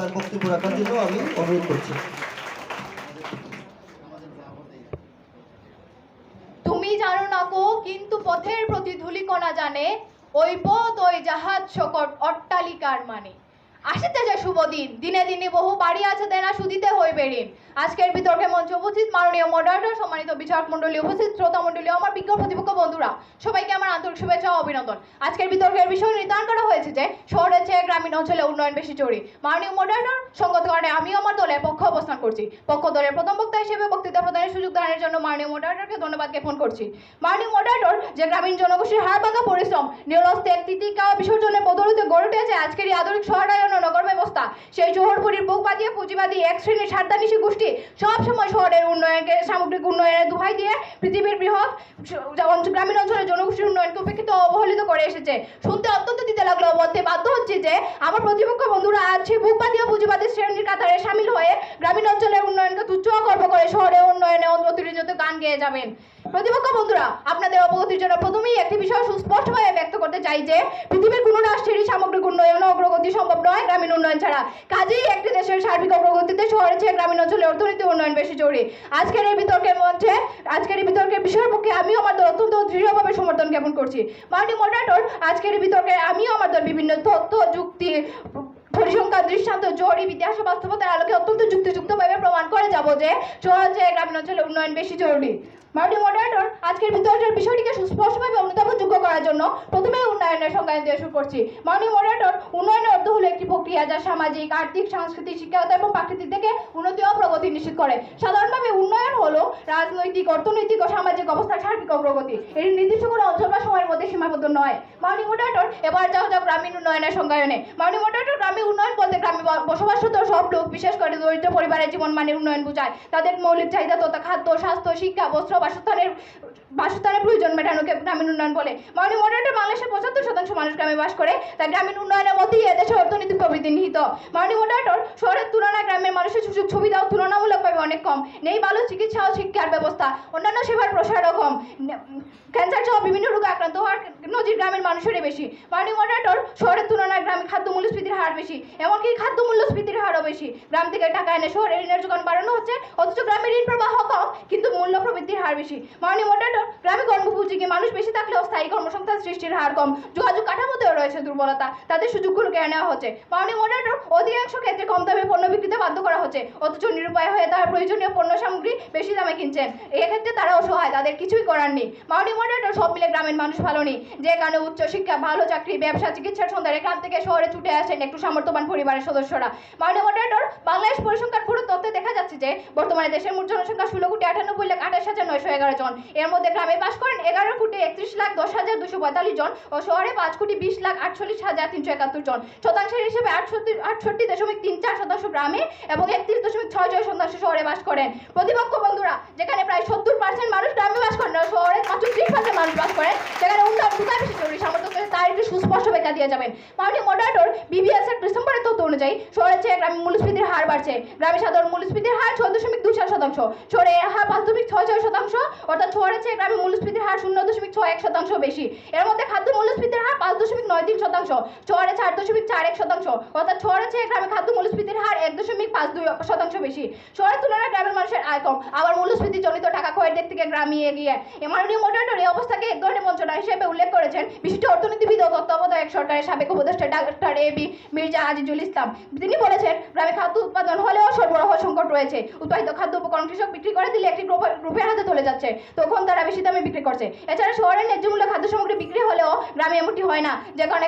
তার বক্তব্য রাখার জন্য আমি অনুরোধ করছি। তুমি জানো না গো, কিন্তু পথের প্রতি ধূলিকণা জানে, ওই পথ ওই জাহাজ শকট অট্টালিকার মানে। আসিতে যে শুভ দিন, দিনে দিনে বহু বাড়ি আছে দেনা সুদিতে হইবে ঋণ। আজকের বিতর্কে মঞ্চে উপস্থিত মাননীয় মডারেটর, সম্মানিত বিচারক মন্ডলী, উপস্থিত শ্রোতা মন্ডলী, আমার বিজ্ঞ প্রতিপক্ষ বন্ধুরা, সবাইকে আমার আন্তরিক শুভেচ্ছা ও অভিনন্দন। আজকের বিতর্কের বিষয় নির্ধারণ করা হয়েছে যে শহরের চেয়ে গ্রামীণ অঞ্চলে উন্নয়ন বেশি জরুরি। মাননীয় মডারেটর, সঙ্গত কারণে আমিও আমার দলের পক্ষে অবস্থান করছি। পক্ষ দলের প্রথম বক্তা হিসেবে বক্তৃতা প্রদানের সুযোগ দানের জন্য মাননীয় মডারেটরকে ধন্যবাদ জ্ঞাপন করছি। মাননীয় মডারেটর, যে গ্রামীণ জনগোষ্ঠীর হাড় ভাঙা পরিশ্রম, নিরলস ত্যাগ তিতিকা বিসর্জনের বদৌলতে গড়ে উঠেছে আজকের এই আধুনিক শহরায়ন ও নগর ব্যবস্থা, সেই শহরপুরীর বুক বাজিয়ে পুঁজিবাদী এক শ্রেণীর স্বার্থান্বেষী গোষ্ঠী সবসময় শহরের উন্নয়নকে, সামগ্রিক উন্নয়নের দোহাই দিয়ে পৃথিবীর বৃহৎ গ্রামীণ অঞ্চলের জনগোষ্ঠীর উন্নয়নকে উপেক্ষিত অবহেলিত করে এসেছে। শুনতে অত্যন্ত দিতে লাগলো, বলতে বাধ্য হচ্ছে যে আমার প্রতিপক্ষ বন্ধুরা আজ সেই বুক বাজিয়ে পুঁজিবাদী শ্রেণীর কাতারে সামিল হয়ে গ্রামীণ অঞ্চলের উন্নয়নকে তুচ্ছ গর্ব করে শহরের উন্নয়নে অতিরঞ্জিত গান গেয়ে যাবেন। প্রতিপক্ষ বন্ধুরা, আপনাদের অবগতির জন্য প্রথমেই একটি বিষয় সুস্পষ্টভাবে ব্যক্ত করতে চাই যে পৃথিবীর কোনো রাষ্ট্রেরই সামগ্রিক উন্নয়ন ও অগ্রগতি সম্ভব নয় গ্রামীণ উন্নয়ন ছাড়া। কাজেই একটি দেশের সার্বিক অগ্রগতিতে শহরের চেয়ে গ্রামীণ অঞ্চলের অর্থনৈতিক উন্নয়ন বেশি জরুরি। আজকের এই বিতর্কের বিষয়ের পক্ষে আমিও আমার দল অত্যন্ত দৃঢ়ভাবে সমর্থন জ্ঞাপন করছি। মাননীয় মডারেটর, আজকের এই বিতর্কে আমিও আমার দল বিভিন্ন তথ্য, যুক্তি, পরিসংখ্যান, দৃষ্টান্ত, জরিপ, ইতিহাস ও বাস্তবতার আলোকে অত্যন্ত যুক্তিযুক্তভাবে প্রমাণ করে যাব যে শহরের চেয়ে গ্রামীণ অঞ্চলে উন্নয়ন বেশি জরুরি। মাননীয় মডারেটর, আজকের বিতর্কের বিষয়টিকে সুস্পষ্টভাবে অনুধাবনযোগ্য করার জন্য প্রথমে উন্নয়নের সংজ্ঞা দিয়ে শুরু করছি। মাননীয় মডারেটর, উন্নয়নের অর্থ হলো একটি প্রক্রিয়া যা সামাজিক, আর্থিক, সাংস্কৃতিক, শিক্ষাগত এবং প্রাকৃতিক থেকে উন্নতি ও প্রগতি নিশ্চিত করে। সাধারণভাবে উন্নয়ন হলো রাজনৈতিক, অর্থনৈতিক ও সামাজিক অবস্থার সার্বিক অগ্রগতি। এটি নির্দিষ্ট কোনো অঞ্চল বা সময়ের মধ্যে সীমাবদ্ধ নয়। মাননীয় মডারেটর, এবার যাও গ্রামীণ উন্নয়নের সংজ্ঞায়নে। মাননীয় মডারেটর, গ্রামীণ উন্নয়ন বলতে গ্রামে বসবাসরত সব লোক, বিশেষ করে দরিদ্র পরিবারের জীবন মানের উন্নয়ন বোঝায়। তাদের মৌলিক চাহিদা তথা খাদ্য, স্বাস্থ্য, শিক্ষা, বস্ত্র, বাসস্থানের প্রয়োজন মেটানোকে গ্রামীণ উন্নয়ন বলে। মাননীয় মডারেটর, বাংলাদেশের 75% মানুষ গ্রামে বাস করে, তাই গ্রামীণ উন্নয়নের মধ্যেই এদেশের অর্থনৈতিক প্রবৃদ্ধি নিহিত। মাননীয় মডারেটর, শহরের তুলনায় গ্রামের মানুষের সুযোগ সুবিধাও তুলনামূলকভাবে অনেক কম। নেই ভালো চিকিৎসা ও শিক্ষার ব্যবস্থা, অন্যান্য সেবার প্রসারও কম, ক্যান্সার সহ বিভিন্ন রোগে আক্রান্ত হওয়ার নজির গ্রামের মানুষেরই বেশি। মাননীয় মডারেটর, শহরের তুলনায় গ্রামে খাদ্য মূল্যস্ফীতির হার বেশি, এমনকি খাদ্য মূল্যস্ফীতির হারও বেশি। গ্রাম থেকে টাকা এনে শহরে ঋণের যোগান বাড়ানো হচ্ছে, অথচ গ্রামের ঋণ প্রবাহ কম কিন্তু মূল্য প্রবৃদ্ধির হার বেশি। মাননীয় মডারেটর, গ্রামে কর্মপুঁজিকে মানুষ বেশি থাকলেও স্থায়ী কর্মসংস্থান সৃষ্টির হার কম, যোগাযোগ কাঠামোতেও রয়েছে দুর্বলতা, তাদের সুযোগগুলো কেড়ে নেওয়া হচ্ছে। মাননীয় মডারেটর, অধিকাংশ ক্ষেত্রে কম দামে পণ্য বিক্রিতে বাধ্য করা হচ্ছে, অথচ নিরুপায় হয়ে তারা প্রয়োজনীয় পণ্য সামগ্রী বেশি দামে কিনছেন। এক্ষেত্রে তারা অসহায়, তাদের কিছুই করার নেই। মাননীয় মডারেটর, সব মিলে গ্রামের মানুষ ভালো নেই, যে কারণে উচ্চ শিক্ষা, ভালো চাকরি, ব্যবসা, চিকিৎসার সন্ধানে গ্রাম থেকে শহরে ছুটে আসেন একটু সামর্থ্যবান পরিবারের সদস্যরা। মাননীয় মডারেটর, বাংলাদেশ পরিসংখ্যান ব্যুরোর তথ্যে দেখা যাচ্ছে যে বর্তমানে দেশের মোট জনসংখ্যা 16,98,28,911 জন। এর মধ্যে গ্রামে বাস করেন 11,31,10,245 জন ও শহরে 5,20,48,371 জন। শতাংশের হিসেবে 68.34% গ্রামে এবং 31.66% শহরে বাস করেন। প্রতিপক্ষ বন্ধুরা, যেখানে প্রায় 70% মানুষ গ্রামে বাস করেন, শহরে মাত্র 30% মানুষ বাস করেন, সেখানে উন্নয়ন কোথায় বেশি জরুরি সামর্থ্য তার একটি সুস্পষ্ট ব্যাখ্যা দিয়ে যাবেন। মাননীয় মডারেটর, বিবিএস এর ডিসেম্বরের তথ্য অনুযায়ী শহরের চেয়ে গ্রামীণ মূল্যস্ফীতির হার বাড়ছে। গ্রামে সাধারণ মূল্যস্ফীতির হার 6.24%, শহরে এর হার 5.66%, অর্থাৎ শহরের চেয়ে গ্রামীণ মূল্যস্ফীতির হার 0.61% বেশি। এর মধ্যে খাদ্য মূল্যস্ফীতির হার 5.93%, শহরে 4.41%, অর্থাৎ শহরের চেয়ে গ্রামে খাদ্য মূল্যস্ফীতির হার 1.52% বেশি। শহরের তুলনায় গ্রামের মানুষের আয় কম, আবার মূল্যস্ফীতি জনিত টাকা খয়ের দিক থেকে গ্রামে এগিয়ে। মাননীয় মডারেটর এই অবস্থাকে এক ধরনের বঞ্চনা হিসেবে উল্লেখ করেছেন বিশিষ্ট অর্থনীতিবিদ ও তত্ত্বাবধায়ক সরকারের সাবেক উপদেষ্টা ডাক্তার এবি মির্জা আজিজুল ইসলাম। তিনি বলেছেন, গ্রামে খাদ্য উৎপাদন হলেও সরবরাহ সংকট রয়েছে। উৎপাদিত খাদ্য উপকরণ কৃষক বিক্রি করে দিলে একটি গ্রুপের হাতে চলে যাচ্ছে, তখন তারা বেশি দামে বিক্রি করছে। এছাড়া শহরের ন্যায্য মূল্য খাদ্য সামগ্রী বিক্রি হলেও গ্রামে এমনটি হয় না, যে কারণে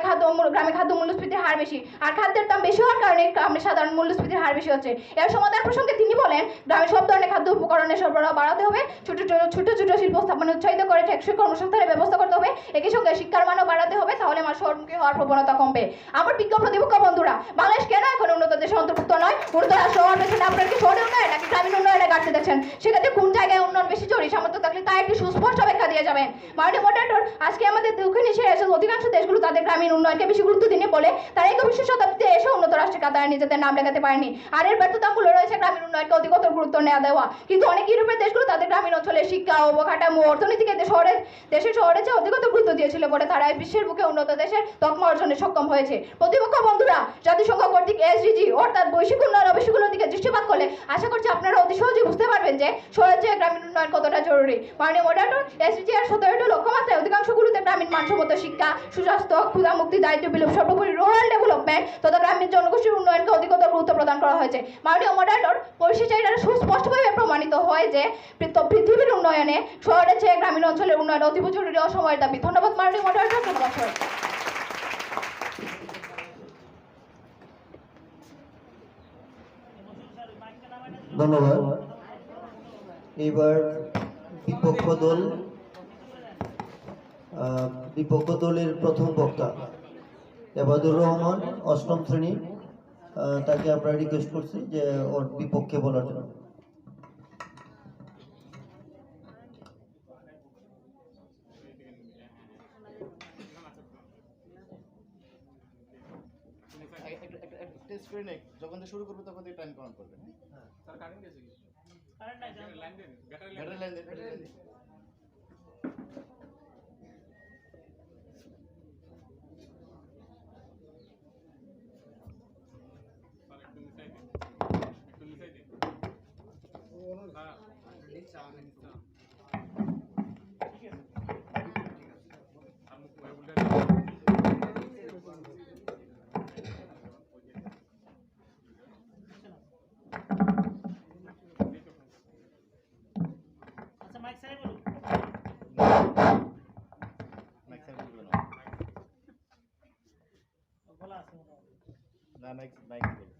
গ্রামে খাদ্য মূল্যস্ফীতির হার বেশি, আর খাদ্যের দাম বেশি হওয়ার কারণে গ্রামে সাধারণ মূল্যস্ফীতির হার বেশি হচ্ছে। এর সমাধান প্রসঙ্গে তিনি বলেন, গ্রামে সব ধরনের খাদ্য উপকরণের সরবরাহ বাড়াতে হবে, ছোট ছোট শিল্প স্থাপনে উৎসাহিত করে টেকসই কর্মসংস্থানের ব্যবস্থা করতে হবে, একই সঙ্গে শিক্ষার মানও বাড়াতে হবে, তাহলে আমার শহরমুখী হওয়ার প্রবণতা কমবে। আমার বিজ্ঞ প্রতিপক্ষ বন্ধুরা, বাংলাদেশ কেন এখন উন্নত দেশের অন্তর্ভুক্ত নয়? নয়, উন্নত শহর পেছনে আপনার কি শহরে উন্নয়ন নাকি গ্রামীণ উন্নয়নে ঘাটতি দেখছেন? সেক্ষেত্রে কোন জায়গায় উন্নয়ন বেশি জরুরি সামর্থ্য থাকলে তা একটি সুস্পষ্ট ব্যাখ্যা দিয়ে যাবেন। মাননীয় মডারেটর, আজকে আমাদের দক্ষিণ এশিয়ায় এসে অধিকাংশ দেশগুলো তাদের গ্রামীণ উন্নয়নকে বেশি গুরুত্ব দিনে বলে তারা 21শ শতাব্দীতে এসে উন্নত রাষ্ট্রের কাতারে নিজেদের নাম লেখাতে পারেনি। আর এর ব্যর্থতামূল্য রয়েছে গ্রামীণ উন্নয়নকে অধিকতর গুরুত্ব নেওয়া দেওয়া। কিন্তু অনেক ইউরোপের দেশগুলো তাদের গ্রামীণ অঞ্চলে শিক্ষা, অবকাঠামো, অর্থনীতিকে দেশের শহরে চেয়ে অধিকতর গুরুত্ব দিয়েছিল বলে তারা বিশ্বের বুকে উন্নত দেশের তকমা অর্জনে সক্ষম হয়েছে। প্রতিপক্ষ বন্ধুরা, জাতিসংঘ কর্তৃক এসডিজি অর্থাৎ বৈশ্বিক উন্নয়ন অবশ্যগুলোর দিকে দৃষ্টিপাত করলে আশা করছি আপনারা অতি সহজেই বুঝতে পারবেন যে শহরের চেয়ে গ্রামীণ উন্নয়ন কতটা জরুরি। মাননীয় মডারেটর, এসডিজি এর 17টি লক্ষ্যমাত্রায় অধিকাংশগুলোতে গ্রামীণ মানসম্মত শিক্ষা, সুস্বাস্থ্য, ক্ষুধামুক্তি, দায়িত্ব বিলোপ, সর্বোপরি রুরাল ডেভেলপমেন্ট তথা গ্রামীণ জনগোষ্ঠীর উন্নয়নকে অধিকতর গুরুত্ব প্রদান করা হয়েছে। মাননীয় মডারেটর, পরিশেষে এটা সুস্পষ্টভাবে প্রমাণিত হয় যে পৃথিবীর উন্নয়নে শহরের চেয়ে গ্রামীণ অঞ্চলের উন্নয়ন অতীব জরুরি ও সময়ের দাবি। ধন্যবাদ মাননীয় মডারেটর, ধন্যবাদ সবাই। ধন্যবাদ। এবার বিপক্ষ দল, বিপক্ষ দলের প্রথম বক্তা এবাদুর রহমান, 8ম শ্রেণী। তাকে আমরা রিকোয়েস্ট করছি যে ওর বিপক্ষে বলার জন্য। টেস্ট করে নেই, যখন দিয়ে শুরু করবে তখন দিয়ে টাইম কাউন্ট করবে। স্যার কারেন্ট গেছে কি? কারেন্ট নাই, লাইন দেন, ব্যাটারি ব্যাটারি লাইন দেন, ব্যাটারি লাইন দেন। স্যার একটু মিশাই দিন, একটু মিশাই দিন। হ্যাঁ নিচে আমি নিচে ঠিক আছে, আমি উল্টে মাইক সাইড বলুন, মাইক সাইড বলুন বলা আছে না, মাইক মাইক বলুন।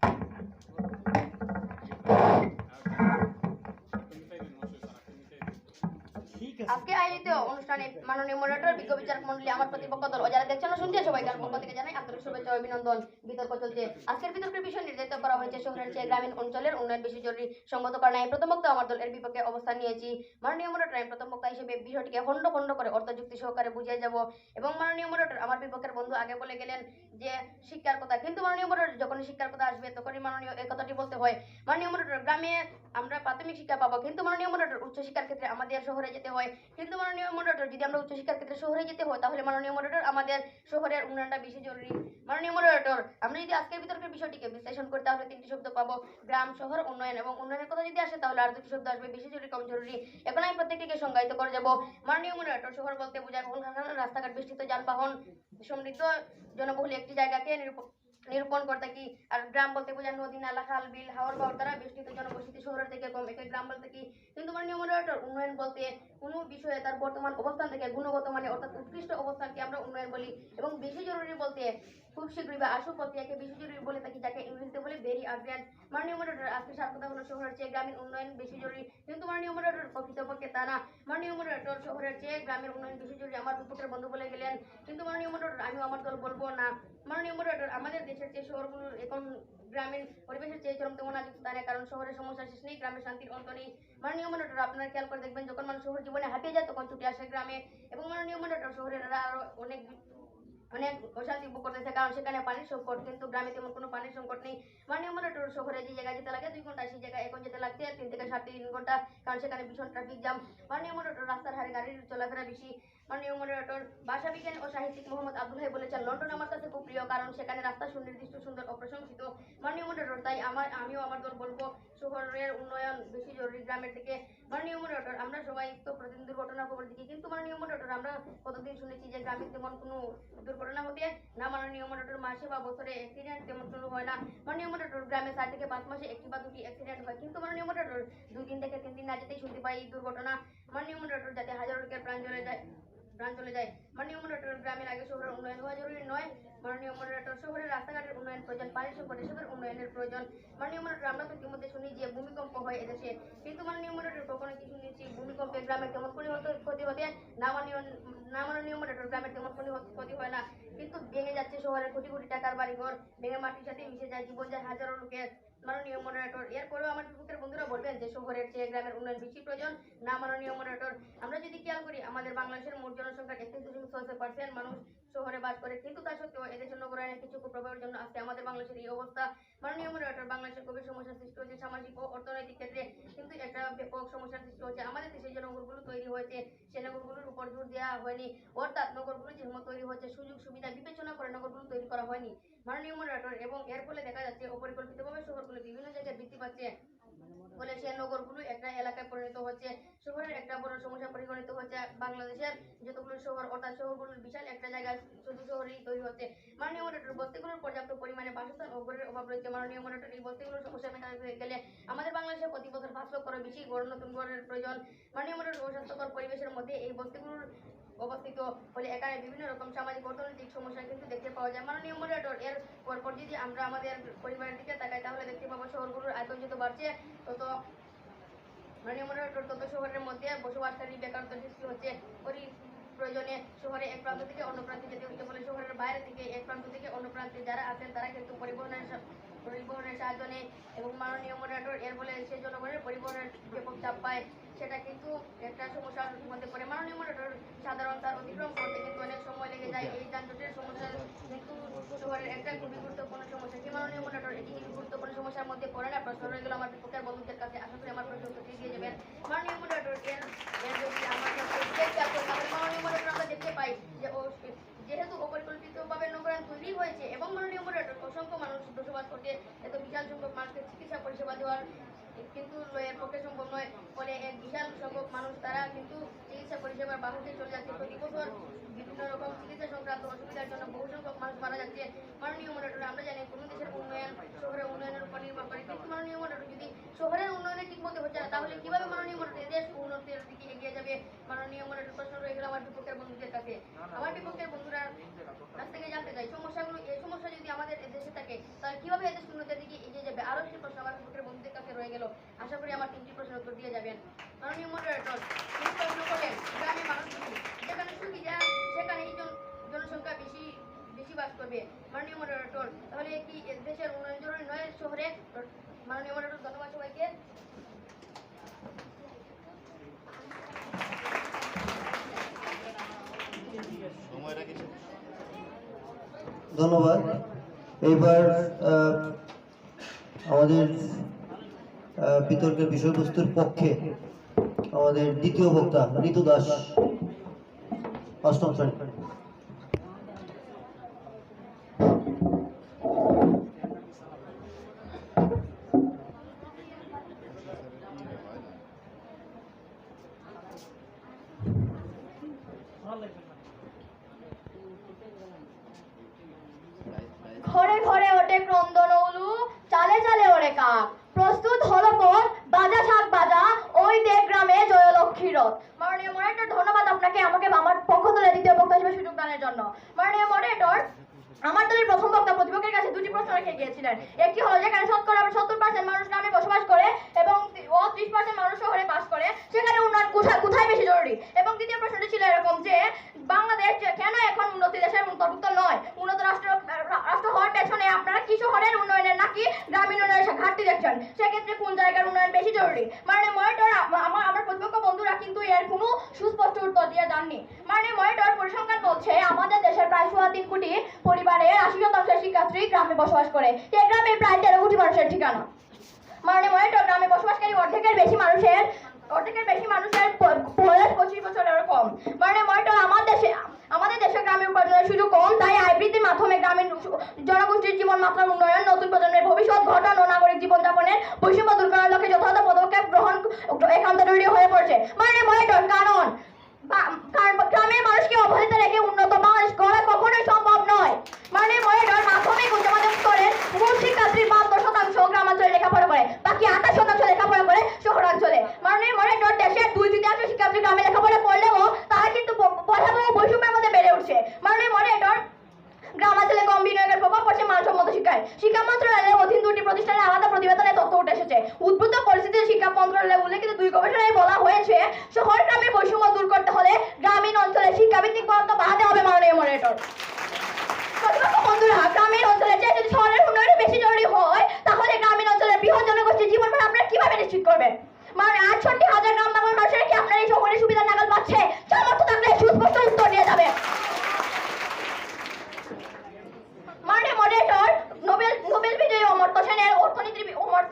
আজকে আয়োজিত অনুষ্ঠানে মাননীয় মডারেটর, বিজ্ঞ বিচারক মণ্ডলী, আমার প্রতিপক্ষ দল ও যারা দেখছেন ও শুনছেন সবাইকে পক্ষ থেকে জানাই আন্তরিক শুভেচ্ছা ও অভিনন্দন। বিতর্ক চলছে। আজকের বিতর্কের বিষয় নির্ধারিত করা হয়েছে শহরের চেয়ে গ্রামীণ অঞ্চলের উন্নয়ন বেশি জরুরি। সংগত কারণে আমি প্রথম বক্তা আমার দল এর বিপক্ষে অবস্থান নিয়েছি। মাননীয় মডারেটর, আমি প্রথম বক্তা হিসেবে বিষয়টিকে খণ্ড খণ্ড করে অর্থযুক্তি সহকারে বুঝিয়ে যাব এবং মাননীয় মডারেটর, আমার বিপক্ষের বন্ধু আগে বলে গেলেন যে শিক্ষার কথা, কিন্তু মাননীয় মডারেটর যখনই শিক্ষার কথা আসবে তখনই মাননীয় এই কথাটি বলতে হয়। মাননীয় মডারেটর, গ্রামে আমরা প্রাথমিক শিক্ষা পাবো, কিন্তু মাননীয় মডারেটর উচ্চশিক্ষার ক্ষেত্রে আমাদের শহরে যেতে হয়। কিন্তু মাননীয় মডারেটর, যদি আমরা উচ্চশিক্ষার ক্ষেত্রে শহরে যেতে হয় তাহলে মাননীয় মডারেটর আমাদের শহরের উন্নয়নটা বেশি জরুরি। মাননীয় মডারেটর, আমরা যদি আজকের বিতর্কের বিষয়টিকে বিশ্লেষণ করি তাহলে 3টি শব্দ পাবো, গ্রাম, শহর, উন্নয়ন। এবং উন্নয়নের কথা যদি আসে তাহলে আর 2টি শব্দ আসবে, বেশি জরুরি, কম জরুরি। এখন আমি প্রত্যেকটিকে সংজ্ঞায়িত করে যাব। মাননীয় মডারেটর, শহর বলতে বোঝায় রাস্তাঘাট, বেষ্টিত যানবাহন, সমৃদ্ধ জনবহুল একটি জায়গাকে নিরূপণ করতে কি। আর গ্রাম বলতে বোঝায় নদী, নালা, খাল, বিল, হাওর বাওর দ্বারা বেষ্টিত জনবসতি শহরের থেকে কম, একে গ্রাম বলতে কি। কিন্তু মাননীয় মডারেটর, উন্নয়ন বলতে কোনো বিষয়ে তার বর্তমান অবস্থান থেকে গুণগত মানে অর্থাৎ উৎকৃষ্ট অবস্থানকে আমরা উন্নয়ন বলি। এবং বেশি জরুরি বলতে খুব শীঘ্রই বা আশু প্রক্রিয়াকে বেশি জরুরি বলে থাকি, যাকে ইংরেজিতে বলে ভেরি আর্জেন্ট। মাননীয় মডারেটর, আজকে সার কথা হলো শহরের চেয়ে গ্রামীণ উন্নয়ন বেশি জরুরি, কিন্তু মাননীয় মডারেটর প্রকৃতপক্ষে তা না। মাননীয় মডারেটর, শহরের চেয়ে গ্রামের উন্নয়ন বেশি জরুরি আমার বিপক্ষের বন্ধু বলে গেলেন, কিন্তু মাননীয় মডারেটর আমিও আমার দল বলবো না। মাননীয় মডারেটর, আমাদের দেশের চেয়ে শহরগুলোর এখন গ্রামীণ পরিবেশের চেয়ে চরমতম নাজুক স্থানে, কারণ শহরের সমস্যা শেষ নেই, গ্রামের শান্তির অন্ত নেই। মাননীয় মডারেটর, আপনারা খেয়াল করে দেখবেন যখন মানুষ শহর জীবনে হাঁপিয়ে যায় তখন ছুটে আসে গ্রামে। এবং মাননীয় মডারেটর, শহরের আরো অনেক অশান্তি ভোগ করতেছে, কারণ সেখানে পানির সংকট, কিন্তু গ্রামে তেমন কোনো পানির সংকট নেই। মাননীয় মডারেটর, শহরে যে জায়গায় যেতে লাগে 2 ঘন্টা, সেই জায়গায় এখন যেতে লাগছে 3 থেকে 3.5 ঘন্টা, কারণ সেখানে ভীষণ ট্রাফিক জ্যাম। মাননীয় মডারেটর, রাস্তার ধারে গাড়ির চলাফেরা বেশি। মাননীয় মডারেটর, ভাষা বিজ্ঞানী ও সাহিত্যিক মোহাম্মদ আব্দুল হাই বলেছেন, লন্ডন আমার কাছে খুব প্রিয়, কারণ সেখানে রাস্তা সুনির্দিষ্ট, সুন্দর ও প্রশংসিত। মাননীয় মডারেটর, তাই আমিও আমার দল বলবো শহরের উন্নয়ন বেশি জরুরি গ্রামের থেকে। মাননীয় মডারেটর, আমরা সবাই তো প্রতিদিন দুর্ঘটনার খবর দেখি, কিন্তু মাননীয় মডারেটর আমরা কতদিন শুনেছি যে গ্রামে তেমন কোনো দুর্ঘটনা হতে না। মাননীয় মডারেটর, মাসে বা বছরে অ্যাক্সিডেন্ট তেমন কোনো হয় না। মাননীয় মডারেটর, গ্রামে 4 থেকে 5 মাসে 1টি বা 2টি অ্যাক্সিডেন্ট হয়, কিন্তু মাননীয় মডারেটর 2 দিন থেকে 3 দিন না যেতেই শুনতে পাই এই দুর্ঘটনা। মাননীয় মডারেটর, যাতে হাজারো লোকের প্রাণ চলে যায়। মাননীয় মডারেটর, গ্রামের আগে শহরের উন্নয়ন হওয়া জরুরি নয়। মাননীয় মডারেটর, শহরের রাস্তাঘাটের উন্নয়ন প্রয়োজন, পানির সংকট এসবের উন্নয়নের প্রয়োজন। মাননীয় মডারেটর, আমরা তো ইতিমধ্যে শুনি যে ভূমিকম্প হয় এদেশে, কিন্তু মাননীয় মডারেটর কখনো কি শুনেছি ভূমিকম্পে গ্রামের তেমন কোনো ক্ষতি হতে না। মাননীয় মডারেটর, গ্রামের তেমন কোনো ক্ষতি হয় না, কিন্তু ভেঙে যাচ্ছে শহরের কোটি কোটি টাকার বাড়িঘর, ভেঙে মাটির সাথে মিশে যায় জীবন, যায় হাজারো লোকের। মাননীয় মডারেটর, এরপরেও আমার বিপক্ষের বন্ধুরা বলবেন যে শহরের চেয়ে গ্রামের উন্নয়ন বেশি প্রয়োজন। না মাননীয় মডারেটর, আমরা যদি খেয়াল করি আমাদের বাংলাদেশের মোট জনসংখ্যার 31.6% মানুষ শহরে বাস করে, কিন্তু তা সত্ত্বেও এদেশের নগরায়নের কিছু কুপ্রভাবের জন্য আজকে আমাদের বাংলাদেশের এই অবস্থা। মাননীয় মডারেটর, বাংলাদেশের গভীর সমস্যার সৃষ্টি হচ্ছে সামাজিক ও অর্থনৈতিক ক্ষেত্রে, কিন্তু একটা ব্যাপক সমস্যার সৃষ্টি হচ্ছে আমাদের দেশে যে নগরগুলো তৈরি হয়েছে সেই নগরগুলোর উপর জোর দেওয়া হয়নি, অর্থাৎ নগরগুলো যেমন তৈরি হচ্ছে সুযোগ সুবিধা বিবেচনা করে নগরগুলো তৈরি করা হয়নি মাননীয় মডারেটর, এবং এর ফলে দেখা যাচ্ছে অপরিকল্পিতভাবে শহরগুলো বিভিন্ন জায়গায় বৃদ্ধি পাচ্ছে, ফলে সেই নগরগুলো একটা এলাকায় পরিণত হচ্ছে, শহরের একটা বড় সমস্যা পরিগণিত হচ্ছে। বাংলাদেশের যতগুলো শহর অর্থাৎ শহরগুলোর বিশাল একটা জায়গায় শুধু শহরেই তৈরি হচ্ছে। মাননীয় মডারেটর, বস্তিগুলোর পর্যাপ্ত পরিমাণে বাসস্থান ও ঘরের অভাব রয়েছে। মাননীয় মডারেটর, এই বস্তিগুলোর সমস্যা মেটাতে গেলে আমাদের বাংলাদেশে প্রতি বছর 5 লক্ষেরও বেশি নতুন ঘরের প্রয়োজন। মাননীয় মডারেটর, অস্বাস্থ্যকর পরিবেশের মধ্যে এই বস্তিগুলোর অবস্থিত ফলে এখানে বিভিন্ন রকম সামাজিক অর্থনৈতিক সমস্যা কিন্তু দেখতে পাওয়া যায়। মাননীয় মডারেটর, এর পরপর যদি আমরা আমাদের পরিবারের দিকে তাকাই তাহলে দেখতে পাবো শহরগুলোর আয়তন যত বাড়ছে তত মাননীয় মডারেটর তত শহরের মধ্যে বসবাসকারী বেকারত্ব সৃষ্টি হচ্ছে। প্রয়োজনে শহরে এক প্রান্ত থেকে অন্য প্রান্তে যেতে হচ্ছে, ফলে শহরের বাইরে থেকে এক প্রান্ত থেকে অন্য প্রান্তে যারা আছেন তারা কিন্তু পরিবহনের সাহায্য নেয়, এবং মাননীয় মডারেটর, এর ফলে সে জনগণের পরিবহনের ব্যাপক চাপ পায়, সেটা কিন্তু একটা সমস্যার মধ্যে পড়ে। মাননীয় মডারেটর, সাধারণ তার অতিক্রম করতে কিন্তু অনেক সময় লেগে যায়, এই যানজটের সমস্যা কিন্তু শহরের একটা খুবই গুরুত্বপূর্ণ সমস্যা। কি মাননীয় মডারেটর, এটি গুরুত্বপূর্ণ সমস্যার মধ্যে পড়ে না? প্রশ্ন রয়ে গেল আমার বিপক্ষের বন্ধুদের কাছে, আশা করি আমার প্রশ্ন উত্তর দিয়ে যাবেন। মাননীয় মডারেটর, এর যদি আমরা তাহলে মাননীয় মডারেটর, আমরা দেখতে পাই যে যেহেতু অপরিকল্পিতভাবে নগরায়ন তৈরি হয়েছে এবং মাননীয় মডারেটর অসংখ্য মানুষ বসবাস করতে, এত বিশাল সংখ্যক মানুষকে চিকিৎসা পরিষেবা দেওয়ার কিন্তু এর পক্ষে সম্ভব নয়, ফলে এক বিশাল সংখ্যক মানুষ তারা কিন্তু চিকিৎসা পরিষেবার বাহুতে চলে যাচ্ছে। প্রতি বছর বিভিন্ন রকম চিকিৎসা সংক্রান্ত অসুবিধার জন্য বহু সংখ্যক মানুষ মারা যাচ্ছে। মাননীয় মডারেটর, আমরা জানি কোনো দেশের উন্নয়ন শহরের উন্নয়নের উপর নির্ভর করে, কিন্তু মাননীয় মডারেটর, যদি শহরের উন্নয়নে ঠিক মতো হচ্ছে না তাহলে কিভাবে মাননীয় মডারেটর দেশ উন্নতির দিকে এগিয়ে যাবে? মাননীয় মডারেটর, প্রশ্ন রয়ে গেল আমার বিপক্ষের বন্ধুদের কাছে। আমার বিপক্ষের বন্ধুরা কাছ থেকে জানতে চাই সমস্যাগুলো, এই সমস্যা যদি আমাদের দেশে থাকে তাহলে কিভাবে এদেশ উন্নতির দিকে এগিয়ে যাবে? আরো একটি প্রশ্ন আমার বিপক্ষের বন্ধুদের কাছে রয়ে গেল, আশা করি আমার 3টি প্রশ্নের উত্তর দিয়ে যাবেন। মাননীয় মডারেটর, তিনি প্রশ্ন করলেন গ্রামের মানুষগুলো যেখানে সুবিধা সেখানে জনসংখ্যা বেশি বাস করবে। মাননীয় মডারেটর, তাহলে কি দেশের উন্নয়ন জরুরি নয় শহরে? মাননীয় মডারেটর, ধন্যবাদ সবাইকে। ধন্যবাদ। এইবার আমাদের বিতর্কের বিষয়বস্তুর পক্ষে আমাদের দ্বিতীয় বক্তা ঋতু দাস, 8ম শ্রেণী। ঘরে ঘরে ওঠে ক্রন্দন উলু, চালে চালে ওরে কাক, প্রস্তুত হলো পথ, বাজা শাক বাজা, ওই দেখ গ্রামে জয়লক্ষ্মী রথ। মাননীয় মডারেটর, ধন্যবাদ আপনাকে আমাকে আমার পক্ষ থেকে দ্বিতীয় বক্তা হিসেবে সুযোগ দানের জন্য। মাননীয় মডারেটর, আমার দলের প্রথম বক্তা প্রতিপক্ষের কাছে 2টি প্রশ্ন রেখে গিয়েছিলেন। একটি হলো যেখানে শতকরা 70% মানুষ গ্রামে বসবাস করে এবং 30% মানুষ শহরে বাস করে, সেখানে উন্নয়ন কোথায় বেশি জরুরি? এবং দ্বিতীয় প্রশ্নটি ছিল এরকম যে বাংলাদেশ কেন এখন উন্নতি দেশের অন্তর্ভুক্ত নয়? উন্নত রাষ্ট্র হওয়ার পেছনে আপনারা কি শহরের উন্নয়নের নাকি গ্রামীণ উন্নয়নের ঘাটতি দেখছেন? সেক্ষেত্রে কোন জায়গার উন্নয়ন বেশি জরুরি? মাননীয় মডারেটর, আমার প্রতিপক্ষ বন্ধুরা কিন্তু এর কোনো সুস্পষ্ট উত্তর দিয়ে যাননি। মাননীয় মডারেটর, পরিসংখ্যান বলছে আমাদের দেশের প্রায় 3.25 কোটি পরিবারের 80% শিক্ষার্থী গ্রামে বসবাস করে, এই গ্রামে প্রায় 13 কোটি মানুষের ঠিকানা। মাননীয় মডারেটর, গ্রামে বসবাসকারী অর্ধেকের বেশি মানুষের বয়স 25 বছরের কম। মাননীয় মডারেটর, আমাদের দেশে গ্রামের উপার্জনের সুযোগ কম, তাই আয় বৃদ্ধির মাধ্যমে গ্রামীণ জনগোষ্ঠীর জীবনমাত্রার উন্নয়ন, নতুন প্রজন্মের ভবিষ্যৎ গঠন ও নাগরিক জীবনযাপনের বৈষম্য দূর করার লক্ষ্যে যথাযথ পদক্ষেপ গ্রহণ একান্ত জরুরি হয়ে পড়ছে। মাননীয় মডারেটর, কারণ গ্রামের মানুষকে অবহেলিত রেখে উন্নত বাংলাদেশ গড়া কখনোই সম্ভব নয়। মাননীয় মডারেটর, মাধ্যমিক উচ্চ মাধ্যমিক স্তরের মোট শিক্ষার্থীর 72% গ্রামাঞ্চলে লেখাপড়া করে, বাকি 28% লেখাপড়া করে শহরাঞ্চলে। মাননীয় মডারেটর, দেশের 2/3 শিক্ষার্থী গ্রামে লেখাপড়া করলেও তারা কিন্তু ভয়াবহ বৈষম্যের মধ্যে বেড়ে উঠছে। মাননীয় মডারেটর, গ্রামাঞ্চলে কম বিনিয়োগের প্রভাব পড়ছে মানসম্মত শিক্ষায়। শিক্ষা মন্ত্রণালয়ের অধীন 2টি প্রতিষ্ঠানের আলাদা প্রতিবেদনে তথ্য উঠে এসেছে। উদ্বুদ্ধ পরিস্থিতিতে শিক্ষা মন্ত্রণালয়ে উল্লেখিত 2 গবেষণায় বলা হয়েছে শহর গ্রামের বৈষম্য দূর করতে হলে গ্রামীণ অঞ্চলে শিক্ষাভিত্তিক গুরুত্ব বাড়াতে হবে। মাননীয় মডারেটর, বন্ধুরা, গ্রামীণ অঞ্চলের চেয়ে যদি শহরের উন্নয়ন বেশি জরুরি হয় তাহলে গ্রামীণ অঞ্চলের মানে 68,000 গ্রাম বাংলার মানুষের কি আপনার এই শহরের সুবিধা নাগাল পাচ্ছে? সামর্থ্য থাকলে সুস্পষ্ট উত্তর দিয়ে যাবে। মানে মডারেটর নোবেল বিজয়ী অমর্ত্য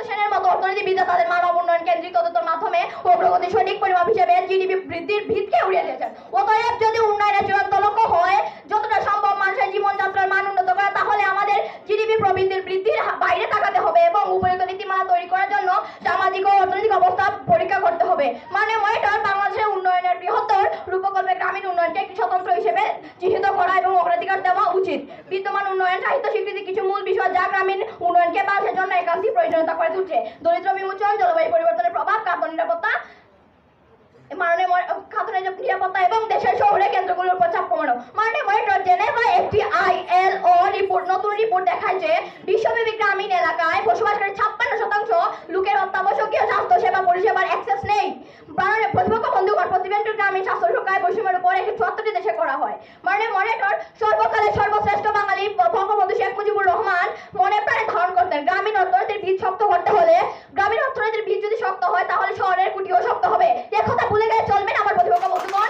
সেনের মতো অর্থনীতিবিদরা তাদের মানব উন্নয়ন কেন্দ্রিক তত্ত্বের মাধ্যমে অগ্রগতির সঠিক পরিমাপ হিসেবে জিডিপি বৃদ্ধির ভিতকে উড়িয়ে দিয়েছেন। অতএব যদি উন্নয়নের চূড়ান্ত লক্ষ্য হয় যতটা সম্ভব মানুষের জীবনযাত্রার মান উন্নত করা, তাহলে আমাদের জিডিপি প্রবৃদ্ধির বৃদ্ধির বাইরে তাকাতে হবে এবং উপযুক্ত নীতিমালা তৈরি করার জন্য সামাজিক ও অর্থনৈতিক অবস্থা পরীক্ষা করতে হবে। মানে মডারেটর বাংলাদেশের উন্নয়নের বৃহত্তর রূপকল্পে গ্রামীণ উন্নয়নকে একটি স্বতন্ত্র হিসেবে চিহ্নিত করা এবং অগ্রাধিকার দেওয়া উচিত। বিদ্যমান উন্নয়ন সাহিত্য স্বীকৃতি কিছু মূল বিষয় যা গ্রামীণ উন্নয়নকে বাংলাদেশের জন্য একান্তই প্রয়োজনীয়তা করে তুলছে: দরিদ্র বিমোচন, জলবায়ু পরিবর্তনের প্রভাব, খাদ্য নিরাপত্তা, নিরাপত্তা এবং দেশের শহরে কেন্দ্রগুলোর উপর চাপ কমানো। মাননীয় মডারেটর, জেনেভা একটি ILO নতুন রিপোর্ট দেখায় যে বিশ্বব্যাপী গ্রামীণ এলাকায় বসবাসকারী 56% লোকের অত্যাবশ্যকীয় স্বাস্থ্য সেবা পরিষেবার অ্যাক্সেস নেই। প্রতিপক্ষ বন্ধুগণ, প্রতিবেদনটি গ্রামীণ স্বাস্থ্য সুরক্ষায় বৈষম্যের উপর 174টি দেশে করা হয়। মাননীয় মডারেটর, সর্বকালের সর্বশ্রেষ্ঠ বাঙালি বঙ্গবন্ধু শেখ মুজিবুর রহমান মনে প্রাণে ধারণ করতেন, গ্রামীণ অর্থনীতির ভিত শক্ত করতে হলে, গ্রামীণ অর্থনীতির ভিত যদি শক্ত হয় তাহলে শহরের কুটিও শক্ত হবে। একথা ভুলে গেলে চলবে না আমার প্রতিপক্ষ বন্ধুগণ।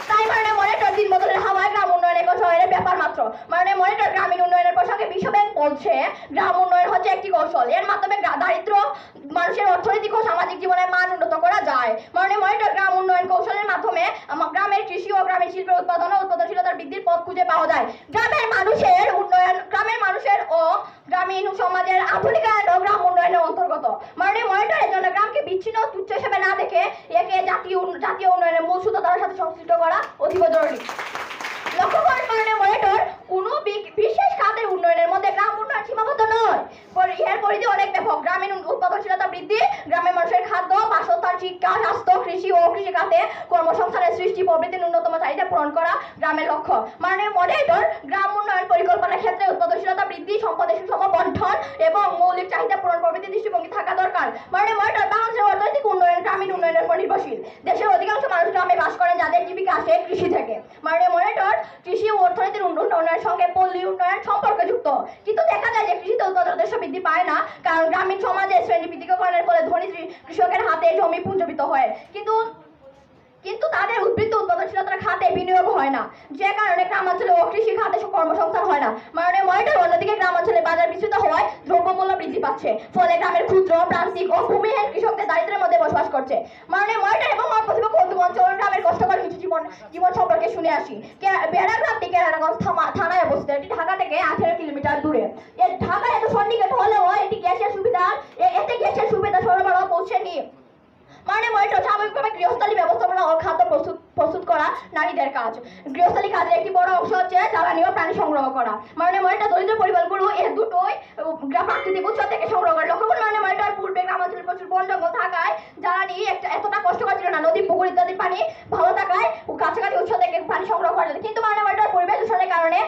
তাই মাননীয় মডারেটর, দিন বদলের হাওয়ায় গ্রাম উন্নয়ন এখন শহরের ব্যাপার মাত্র। মাননীয় মডারেটর, গ্রামীণ উন্নয়নের প্রসঙ্গে বিশ্বব্যাংক বলছে গ্রাম উন্নয়ন হচ্ছে একটি কৌশল, এর মাধ্যমে দারিদ্র মানুষের অর্থনৈতিক ও সামাজিক জীবনের মান উন্নত করা যায়। মাননীয় মডারেটর, গ্রাম উন্নয়ন কৌশলের মাধ্যমে গ্রামের কৃষি ও গ্রামীণ শিল্পের উৎপাদন ও উৎপাদনশীলতার বৃদ্ধির পথ খুঁজে পাওয়া যায়। গ্রামের মানুষের উন্নয়ন গ্রামের মানুষের ও গ্রামীণ সমাজের আধুনিকায়ন ও গ্রাম উন্নয়নের অন্তর্গত। মাননীয় মডারেটর, এর জন্য গ্রামকে বিচ্ছিন্ন ও তুচ্ছ হিসেবে না দেখে একে জাতীয় উন্নয়নের মূল সূত্রধারার সাথে সংশ্লিষ্ট করা অতীব জরুরি। লক্ষ্য করেন মাননীয় মডারেটর, কোনো বিশেষ খাতের উন্নয়নের মধ্যে গ্রাম উন্নয়ন সীমাবদ্ধ নয়, এর পরিধি অনেক ব্যাপক। গ্রামীণ উৎপাদনশীলতা বৃদ্ধি, গ্রামের মানুষের খাদ্য, বাসস্থান, শিক্ষা, স্বাস্থ্য, কৃষি ও কৃষি খাতে কর্মসংস্থানের সৃষ্টি প্রভৃতি ন্যূনতম চাহিদা পূরণ করা গ্রামের লক্ষ্য। মাননীয় মডারেটর, গ্রাম উন্নয়ন পরিকল্পনার ক্ষেত্রে উৎপাদনশীলতা বৃদ্ধি, সম্পদের সুষম বণ্টন এবং মৌলিক চাহিদা পূরণ প্রভৃতি দৃষ্টিভঙ্গি থাকা দরকার। মাননীয় মডারেটর, বাংলাদেশের অর্থনৈতিক উন্নয়ন গ্রামীণ উন্নয়নের উপর নির্ভরশীল। দেশের অধিকাংশ মানুষ গ্রামে বাস করেন, যাদের জীবিকা আসে কৃষি থেকে। মাননীয় মডারেটর, কৃষি ও অর্থনীতির উন্নয়নের সঙ্গে পল্লী উন্নয়ন সম্পর্কযুক্ত, কিন্তু দেখা যায় যে কৃষিতে উৎপাদন যথেষ্ট বৃদ্ধি পায় না, কারণ গ্রামীণ সমাজে শ্রেণীবৃত্তিকরণের ফলে ধনী কৃষকের হাতে জমি পুঞ্জীভূত হয়, কিন্তু তাদের উদ্বৃত্ত উৎপাদনশীলতার খাতে বিনিয়োগ হয় না, যে কারণে গ্রামাঞ্চলে ও কৃষি খাতে কর্মসংস্থান হয় না। মাননীয় মডারেটর, অন্যদিকে গ্রামাঞ্চলে বাজার বিস্তৃত হওয়ায় দ্রব্যমূল্য বৃদ্ধি পাচ্ছে, ফলে গ্রামের ক্ষুদ্র, প্রান্তিক ও ভূমিহীন কৃষকদের দারিদ্র্যের মধ্যে বসবাস করছে। মাননীয় মডারেটর এবং আমার প্রতিপক্ষ বন্ধুগণ, চলুন গ্রামের কষ্টকর কিছু জীবন সম্পর্কে শুনে আসি। বেড়াগ্রামটি কেরানীগঞ্জ থানায় অবস্থিত, এটি ঢাকা থেকে 18 কিলোমিটার দূরে। ঢাকা এত সন্নিকট হলেও এতে গ্যাসের সুবিধা সরবরাহ পৌঁছেনি। মাননীয় মডারেটর, সাময়িকভাবে গৃহস্থালী ব্যবস্থাপনা ও খাদ্য প্রস্তুত করা নারীদের কাজ। গৃহস্থালী কাজের একটি বড় অংশ হচ্ছে জ্বালানি ও প্রাণী সংগ্রহ করা। মাননীয় মডারেটর, দরিদ্র পরিবারগুলো এর দুটোই প্রাকৃতিক উৎস থেকে সংগ্রহ করে। লক্ষ্য করুন মাননীয় মডারেটর, পূর্বে গ্রামাঞ্চলে প্রচুর বন জঙ্গল থাকায় জ্বালানি এতটা কষ্টকর ছিল না, নদী পুকুর ইত্যাদির পানি ভালো থাকায় কাছাকাছি উৎস থেকে পানি সংগ্রহ করা যেত। কিন্তু মাননীয় মডারেটর, পরিবেশ দূষণের কারণে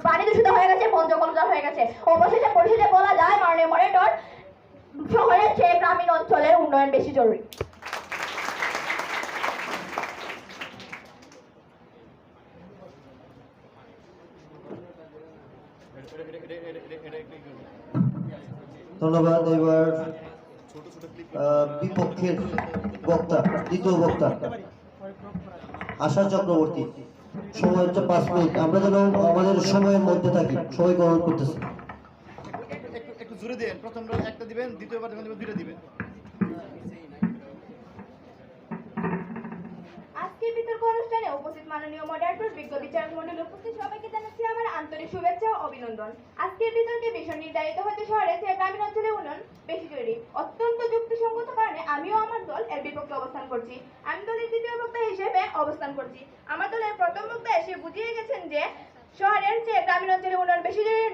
পানি দূষিত হয়ে গেছে, বন জঙ্গল উজাড় হয়ে গেছে। পরিশেষে বলা যায় মাননীয় মডারেটর, শহরের চেয়ে গ্রামীণ অঞ্চলের উন্নয়ন বেশি জরুরি। ধন্যবাদ। এবার বিপক্ষের বক্তা, দ্বিতীয় বক্তা আশা চক্রবর্তী। সময় হচ্ছে 5 মিনিট। আমরা যেন আমাদের সময়ের মধ্যে থাকি, সবাই গ্রহণ করতেছি। একটু জোরে দেন, প্রথমবার একটা দিবেন, দ্বিতীয়বার যখন দিবেন দুইটা দিবেন। আজকের বিতর্ক অনুষ্ঠানে উপস্থিত মাননীয় মডারেটর, বিজ্ঞ বিচারক মণ্ডলী, উপস্থিত সবাইকে জানাচ্ছি আমার আন্তরিক শুভেচ্ছা ও অভিনন্দন। আজকের বিতর্কের বিষয় নির্ধারিত হতে শহরে চেয়ে গ্রামীণ অঞ্চলের উন্নয়ন বেশি জরুরি। অত্যন্ত যুক্তিসঙ্গত কারণে আমিও আমার দল এর বিপক্ষে অবস্থান করছি। আমি দলের দ্বিতীয় বক্তা হিসেবে অবস্থান করছি। আমার দলের প্রথম বক্তা এসে বুঝিয়ে গেছেন যে শহরের চেয়ে গ্রামীণ অঞ্চলের উন্নয়ন বেশি জরুরি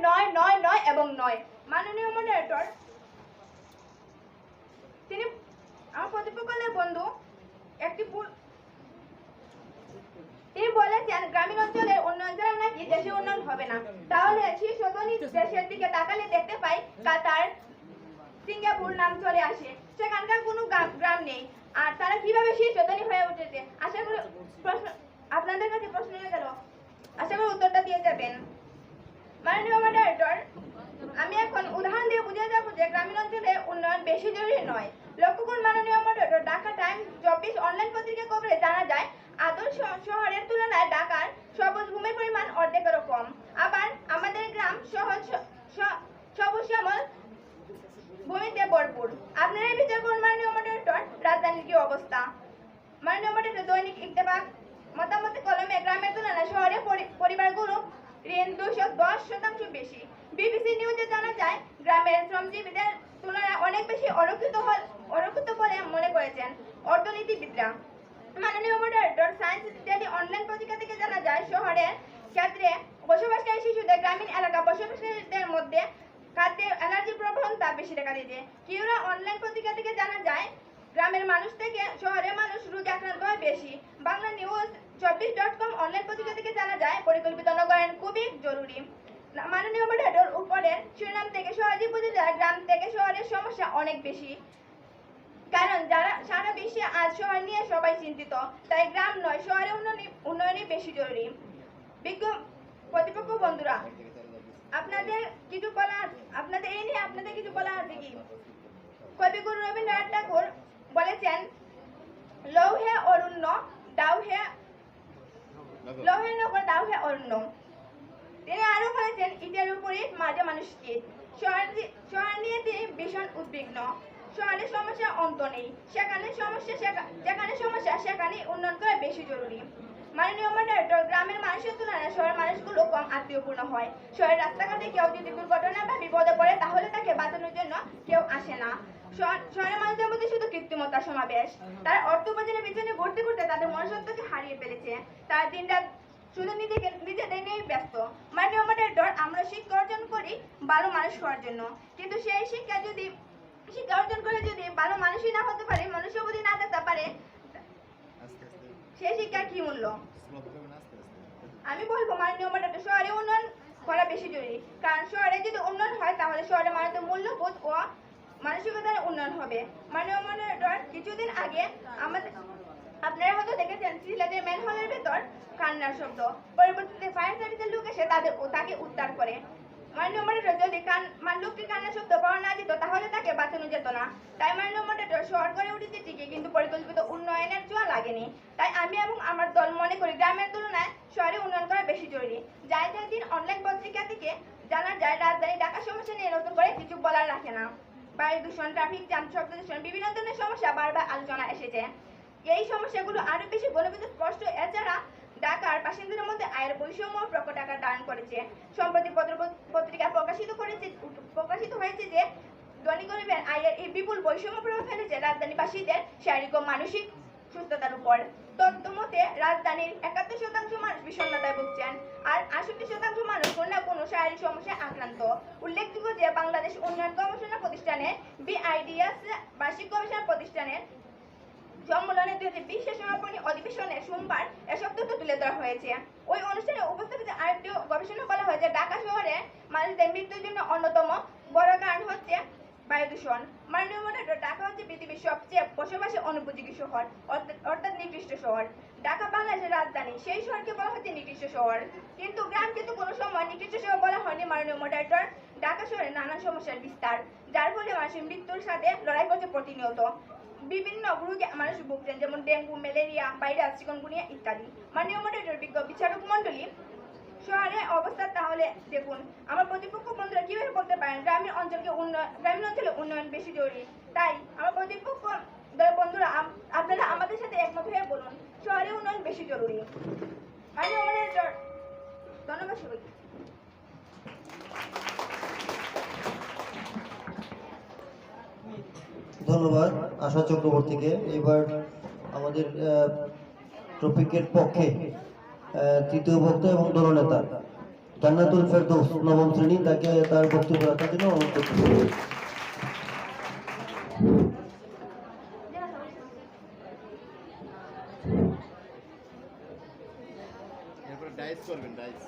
নয় এবং নয়। মাননীয় মডারেটর, তিনি আমার প্রতিপক্ষের বন্ধু তিনি বলেছেন গ্রামীণ অঞ্চলের উন্নয়ন ছাড়া নাকি দেশের উন্নয়ন হবে না। তাহলে শীর্ষধনী দেশের দিকে তাকালে দেখতে পাই কাতার, সিঙ্গাপুর নাম চলে আসে, সেখানকার কোনো গ্রাম নেই। আর তারা কিভাবে শীর্ষধনী হয়ে উঠেছে? আশা করি আপনাদের কাছে প্রশ্ন হয়ে গেল, আশা করি উত্তরটা দিয়ে যাবেন। মাননীয় মডারেটর, আমি এখন উদাহরণ দিয়ে বুঝিয়ে যাবো যে গ্রামীণ অঞ্চলে উন্নয়ন তেমন বেশি জরুরি নয়। লক্ষ্য করুন মাননীয় মডারেটর, ঢাকা টাইমস 24 অনলাইন পত্রিকা খবরে জানা যায় আদর্শ শহরের তুলনায় ঢাকার সবুজ ভূমির পরিমাণ অর্ধেকেরও কম। আবার আমাদের গ্রাম সহজ সবুজ শ্যামল ভূমিতে ভরপুর। আপনারাই বিচার করুন মাননীয় মডারেটর, রাজধানীর কি অবস্থা। মাননীয় মডারেটর, দৈনিক ইত্তেফাক মতামতে কলমে গ্রামের তুলনায় শহরে পরিবারগুলো ঋণ 210% বেশি। বিবিসি নিউজে জানা যায় গ্রামের শ্রমজীবীদের তুলনায় অনেক বেশি অরক্ষিত বলে মনে করেছেন অর্থনীতিবিদরা। মাননীয় মডারেটর, সায়েন্স ইত্যাদি অনলাইন পত্রিকা থেকে জানা যায় শহরের ক্ষেত্রে বসবাসকারী শিশুদের গ্রামীণ এলাকা বসবাসকারীদের মধ্যে খাদ্যের অ্যালার্জির প্রবণতা বেশি দেখা দিয়েছে। কিউরা অনলাইন পত্রিকা থেকে জানা যায় গ্রামের মানুষ থেকে শহরের মানুষ রোগে আক্রান্ত হয় বেশি। বাংলা নিউজ 24.com অনলাইন পত্রিকা থেকে জানা যায় পরিকল্পিত নগরায়ণ খুবই জরুরি। মাননীয় মডারেটর, উপরের শিরোনাম থেকে সহজেই বোঝা যায় গ্রাম থেকে শহরের সমস্যা অনেক বেশি, কারণ যারা সারা বিশ্বে আজ শহর নিয়ে সবাই চিন্তিত। তাই গ্রাম নয়, শহরের উন্নয়নই বেশি জরুরি। বিজ্ঞ প্রতিপক্ষ বন্ধুরা, আপনাদের এই নিয়ে আপনাদের কিছু বলা আছে কি? কবিগুরু রবীন্দ্রনাথ ঠাকুর বলেছেন, লৌহে অরণ্য দাউহে নগর দাউহে অরণ্য। তিনি আরো বলেছেন, ইটের উপরই মাঝে মানুষকে। শহর নিয়ে তিনি ভীষণ উদ্বিগ্ন। শহরের সমস্যার অন্ত নেই, যেখানে সমস্যা সেখানে উন্নয়ন করা বেশি জরুরি। মাননীয় মডারেটর, গ্রামের মানুষের তুলনায় শহরের মানুষগুলো কম আত্মীয়পূর্ণ হয়। শহরের রাস্তাঘাটে কেউ যদি দুর্ঘটনা বা বিপদে পড়ে তাহলে তাকে বাঁচানোর জন্য কেউ আসে না। শহরের মানুষদের মধ্যে শুধু কৃত্রিমতার সমাবেশ। তারা অর্থ উপার্জনের পিছনে ঘুরতে ঘুরতে তাদের মনুষ্যত্বকে হারিয়ে ফেলেছে। তারা দিনরাত শুধু নিজেদের নিয়েই ব্যস্ত। মাননীয় মডারেটর, আমরা শিক্ষা অর্জন করি ভালো মানুষ হওয়ার জন্য, কিন্তু সেই শিক্ষা অর্জন করে যদি ভালো মানুষই না হতে পারে, মনুষ্যবোধই না থাকতে পারে, সেই শিক্ষার কি মূল্য? আমি বলবো মাননীয় মডারেটর, শহরে উন্নয়ন করা বেশি জরুরি, কারণ শহরে যদি উন্নয়ন হয় তাহলে শহরে মানুষের মূল্যবোধ ও মানসিকতার উন্নয়ন হবে। মাননীয় মডারেটর, কিছুদিন আগে আপনারা হয়তো দেখেছেন সিলেটের ম্যানহোলের ভেতর কান্নার শব্দ। পরবর্তীতে ফায়ার সার্ভিসের লোক এসে তাকে উদ্ধার করে। মাননীয় মডারেটর, যদি লোকটির কান্নার শব্দ পাওয়া না যেত তাহলে তাকে বাঁচানো যেত না। তাই মাননীয় মডারেটর, শহর গড়ে উঠেছে ঠিকই, কিন্তু পরিকল্পিত উন্নয়নের ছোঁয়া লাগেনি। তাই আমি এবং আমার দল মনে করি গ্রামের তুলনায় শহরে উন্নয়ন করা বেশি জরুরি। জায়গার দিন অনলাইন পত্রিকা থেকে জানা যায় রাজধানী ঢাকার সমস্যা নিয়ে নতুন করে কিছু বলার রাখে না। বায়ু দূষণ, ট্রাফিক জ্যাম, শব্দ দূষণ, বিভিন্ন ধরনের সমস্যা বারবার আলোচনা এসেছে। এই সমস্যাগুলো আরো বেশি ঘনীভূত স্পষ্ট। এছাড়া ঢাকার বাসিন্দাদের মধ্যে আয়ের বৈষম্য প্রকট আকার ধারণ করেছে। সম্প্রতি পত্রিকায় প্রকাশিত হয়েছে যে ধনী গরিবের আয়ের এই বিপুল বৈষম্য প্রভাব ফেলেছে রাজধানীবাসীদের শারীরিক ও মানসিক সুস্থতার উপর। তথ্যমতে রাজধানীর 71% মানুষ বিষণ্ণতায় ভুগছেন, আর 68% মানুষ কোনো না কোনো শারীরিক সমস্যায় আক্রান্ত। উল্লেখযোগ্য যে বাংলাদেশ উন্নয়ন গবেষণা প্রতিষ্ঠানের BIDS বার্ষিক গবেষণা প্রতিষ্ঠানের সম্মেলনে 2020 সমাপনী অধিবেশনে সোমবার এসব তথ্য তুলে ধরা হয়েছে। ওই অনুষ্ঠানে উপস্থাপিত আরেকটি গবেষণা বলা হয়েছে ঢাকা শহরে মানুষদের মৃত্যুর জন্য অন্যতম বড় কারণ হচ্ছে বায়ু দূষণ। মাননীয় মডারেটর, ঢাকা হচ্ছে পৃথিবীর সবচেয়ে বসবাসের অনুপযোগী শহর, অর্থাৎ নিকৃষ্ট শহর। ঢাকা বাংলাদেশের রাজধানী, সেই শহরকে বলা হচ্ছে নিকৃষ্ট শহর। কিন্তু গ্রাম কিন্তু কোনো সময় নিকৃষ্ট শহর বলা হয়নি। মাননীয় মডারেটর, ঢাকা শহরে নানা সমস্যার বিস্তার, যার ফলে মানুষের মৃত্যুর সাথে লড়াই করছে প্রতিনিয়ত। বিভিন্ন রোগে মানুষ ভুগছেন, যেমন ডেঙ্গু, ম্যালেরিয়া, ভাইরাস, চিকনগুনিয়া ইত্যাদি। মাননীয় মডারেটর, বিজ্ঞ বিচারক মণ্ডলী, শহরের অবস্থা তাহলে দেখুন। আমার প্রতিপক্ষ বন্ধুরা কিভাবে বলতে পারেন গ্রামীণ অঞ্চলে উন্নয়ন বেশি জরুরি? তাই আমার প্রতিপক্ষ বন্ধুরা, আপনারা আমাদের সাথে একমত হয়ে বলুন শহরে উন্নয়ন বেশি জরুরি। মাননীয় মডারেটর, ধন্যবাদ সবাইকে। ধন্যবাদ আশা চক্রবর্তীকে। এবার আমাদের টপিকের পক্ষে তৃতীয় বক্তা এবং দলনেতা জান্নাতুল ফেরদৌস, নবম শ্রেণী, তাকে তার বক্তব্য রাখার জন্য অনুরোধ করছি। এরপরে ডাইস করবেন, ডাইস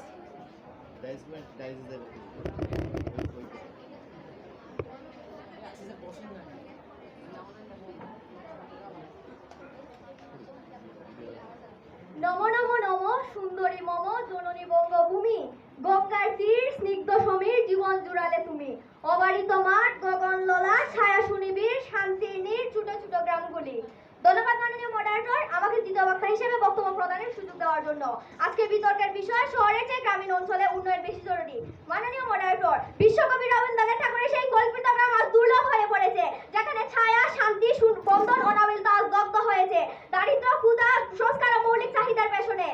নম নম নম সুন্দরী মম জননী বঙ্গভূমি, গঙ্গার তীর স্নিগ্ধ সমীর জীবন জুড়ালে তুমি, অবারিত মাঠ গগন ললা ছায়া শুনিবি জন্য। আজকে বিতর্কের বিষয় শহরের চেয়ে গ্রামীণ অঞ্চলে উন্নয়ন বেশি জরুরি। মাননীয় মডারেটর, বিশ্বকবি রবীন্দ্রনাথ ঠাকুরের সেই কল্পিত গ্রাম আজ দুর্লভ হয়ে পড়েছে, যেখানে ছায়া, শান্তি, বন্ধন, অনাবিলতা আজ দগ্ধ হয়েছে দারিদ্র, ক্ষুধা, সংস্কার ও মৌলিক চাহিদার পেছনে।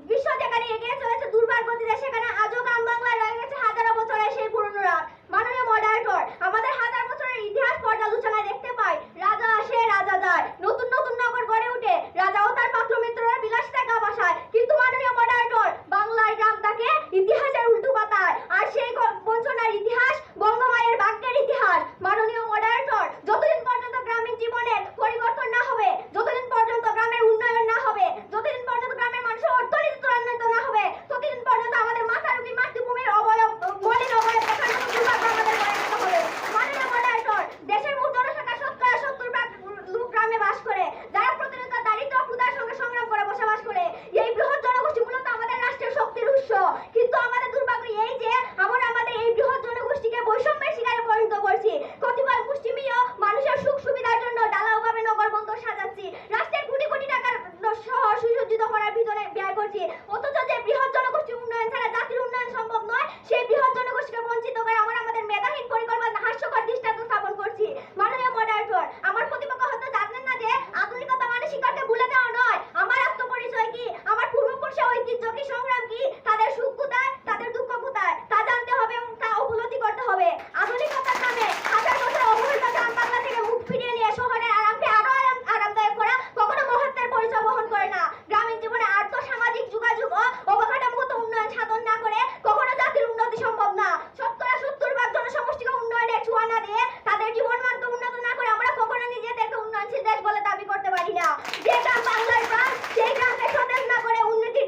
বিশ্ব যেখানে এগিয়ে চলেছে দুর্বার গতিতে, সেখানে আজও গ্রাম বাংলায় রয়ে গেছে হাজারো বছরের সেই পুরনো রাত। মাননীয় মডারেটর, আমাদের হাজার বছরের ইতিহাস পর্যালোচনায় দেখতে পাই, রাজা আসে, রাজা যায়, নতুন নতুন নগর গড়ে ওঠে, রাজা ও তার পাত্র মিত্ররা বিলাসিতায় গা ভাসায়। কিন্তু মাননীয় মডারেটর, বাংলায় গ্রাম থাকে ইতিহাসের উল্টো পাতায়, আর সেই বঞ্চনার ইতিহাস বঙ্গমায়ের ভাগ্যের ইতিহাস। মাননীয় মডারেটর, যতদিন পর্যন্ত গ্রামীণ জীবনের পরিবর্তন না হবে, যতদিন পর্যন্ত গ্রামের উন্নয়ন না হবে, যতদিন পর্যন্ত গ্রামের মানুষের অর্থনীতি ত্বরান্বিত না হবে, ততদিন পর্যন্ত আমাদের মাথারুকি মাতৃভূমির অবয়ব, মলিন অবয়ব দেখার মতো দুর্ভাগ্য আমাদের বয়ে যেতে হবে। মাননীয় মডারেটর, দেশের মোট জনসংখ্যা 70% লোক গ্রামে বাস করে, যারা প্রতিনিয়ত দারিদ্র ও ক্ষুধার সঙ্গে সংগ্রাম করে বসবাস করে। এই বৃহৎ জনগোষ্ঠী মূলত আমাদের রাষ্ট্রের শক্তির উৎস। কিন্তু আমাদের দুর্ভাগ্য এই যে আমরা আমাদের এই বৃহৎ জনগোষ্ঠীকে বৈষম্যের শিকারে পরিণত করছি। কতিপয় মুষ্টিমেয় মানুষের সুখ সুবিধার জন্য ঢালাওভাবে নগর বন্দর সাজাচ্ছি, রাষ্ট্রের কোটি কোটি টাকার শহর সুসজ্জিত করার পিছনে ব্যয় করছি। অথচ যে বৃহৎ জনগোষ্ঠীর উন্নয়ন ছাড়া জাতির উন্নয়ন সম্ভব নয়, সেই বৃহৎ জনগোষ্ঠীকে বঞ্চিত করে আমরা আমাদের মেধাহীন পরিকল্পনা হাস্যকর দৃষ্টান্ত স্থাপন করছি। মাননীয় মডারেটর, আমার প্রতিপক্ষ হয়তো জানেন না যে আধুনিকতা মানে শিকারকে ভুলে যাওয়া নয়। আমার আত্মপরিচয় কি, আমার পূর্বপুরুষের ঐতিহ্য কি, সংগ্রাম কি, তাদের সুখ কোথায়, তাদের দুঃখ কোথায়, তা জানতে হবে এবং তা উপলব্ধি করতে হবে। আধুনিকতার নামে হাজার বছর অবহেলিত গ্রাম বাংলা থেকে মুখ ফিরিয়ে নিয়ে শহরের আরামকে আরো আরামদায়ক করা কখনো মহত্বের পরিচয় বহন করে না। গ্রামীণ জীবনে আর্থ সামাজিক যোগাযোগ ও অবকাঠামোগত উন্নয়ন সাধন না করে কখনো জাতির উন্নতি সম্ভব না। 70% জনসমষ্টিকে উন্নয়নের ছোঁয়া না দিয়ে তাদের জীবনমানকে উন্নত না করে আমরা কখনো নিজেদেরকে উন্নয়নশীল দেশ বলে দাবি করতে পারি না। যে গ্রাম বাংলার প্রাণ, সেই গ্রামকে সতেজ না করে উন্নতির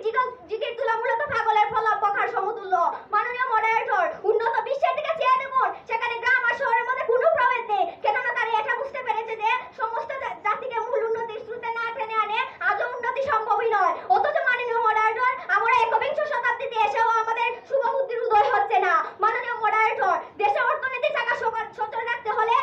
জিকির তোলা মূলত পাগলের ফলাপ বখার সমতুল্য। মাননীয় মডারেটর, উন্নত বিশ্বের দিকে চেয়ে দেখুন, সেখানে গ্রাম আর শহরের মধ্যে কোনো প্রভেদ নেই। কেননা তারা এটা বুঝতে পেরেছে যে সমস্ত জাতিকে মূল উন্নতির স্রোতে না টেনে আনে আজও উন্নতি সম্ভবই নয়। অথচ মাননীয় মডারেটর, আমরা একবিংশ শতাব্দীতে এসেও আমাদের শুভবুদ্ধির উদয় হচ্ছে না। মাননীয় মডারেটর, দেশের অর্থনীতি চাকা সচল রাখতে হলে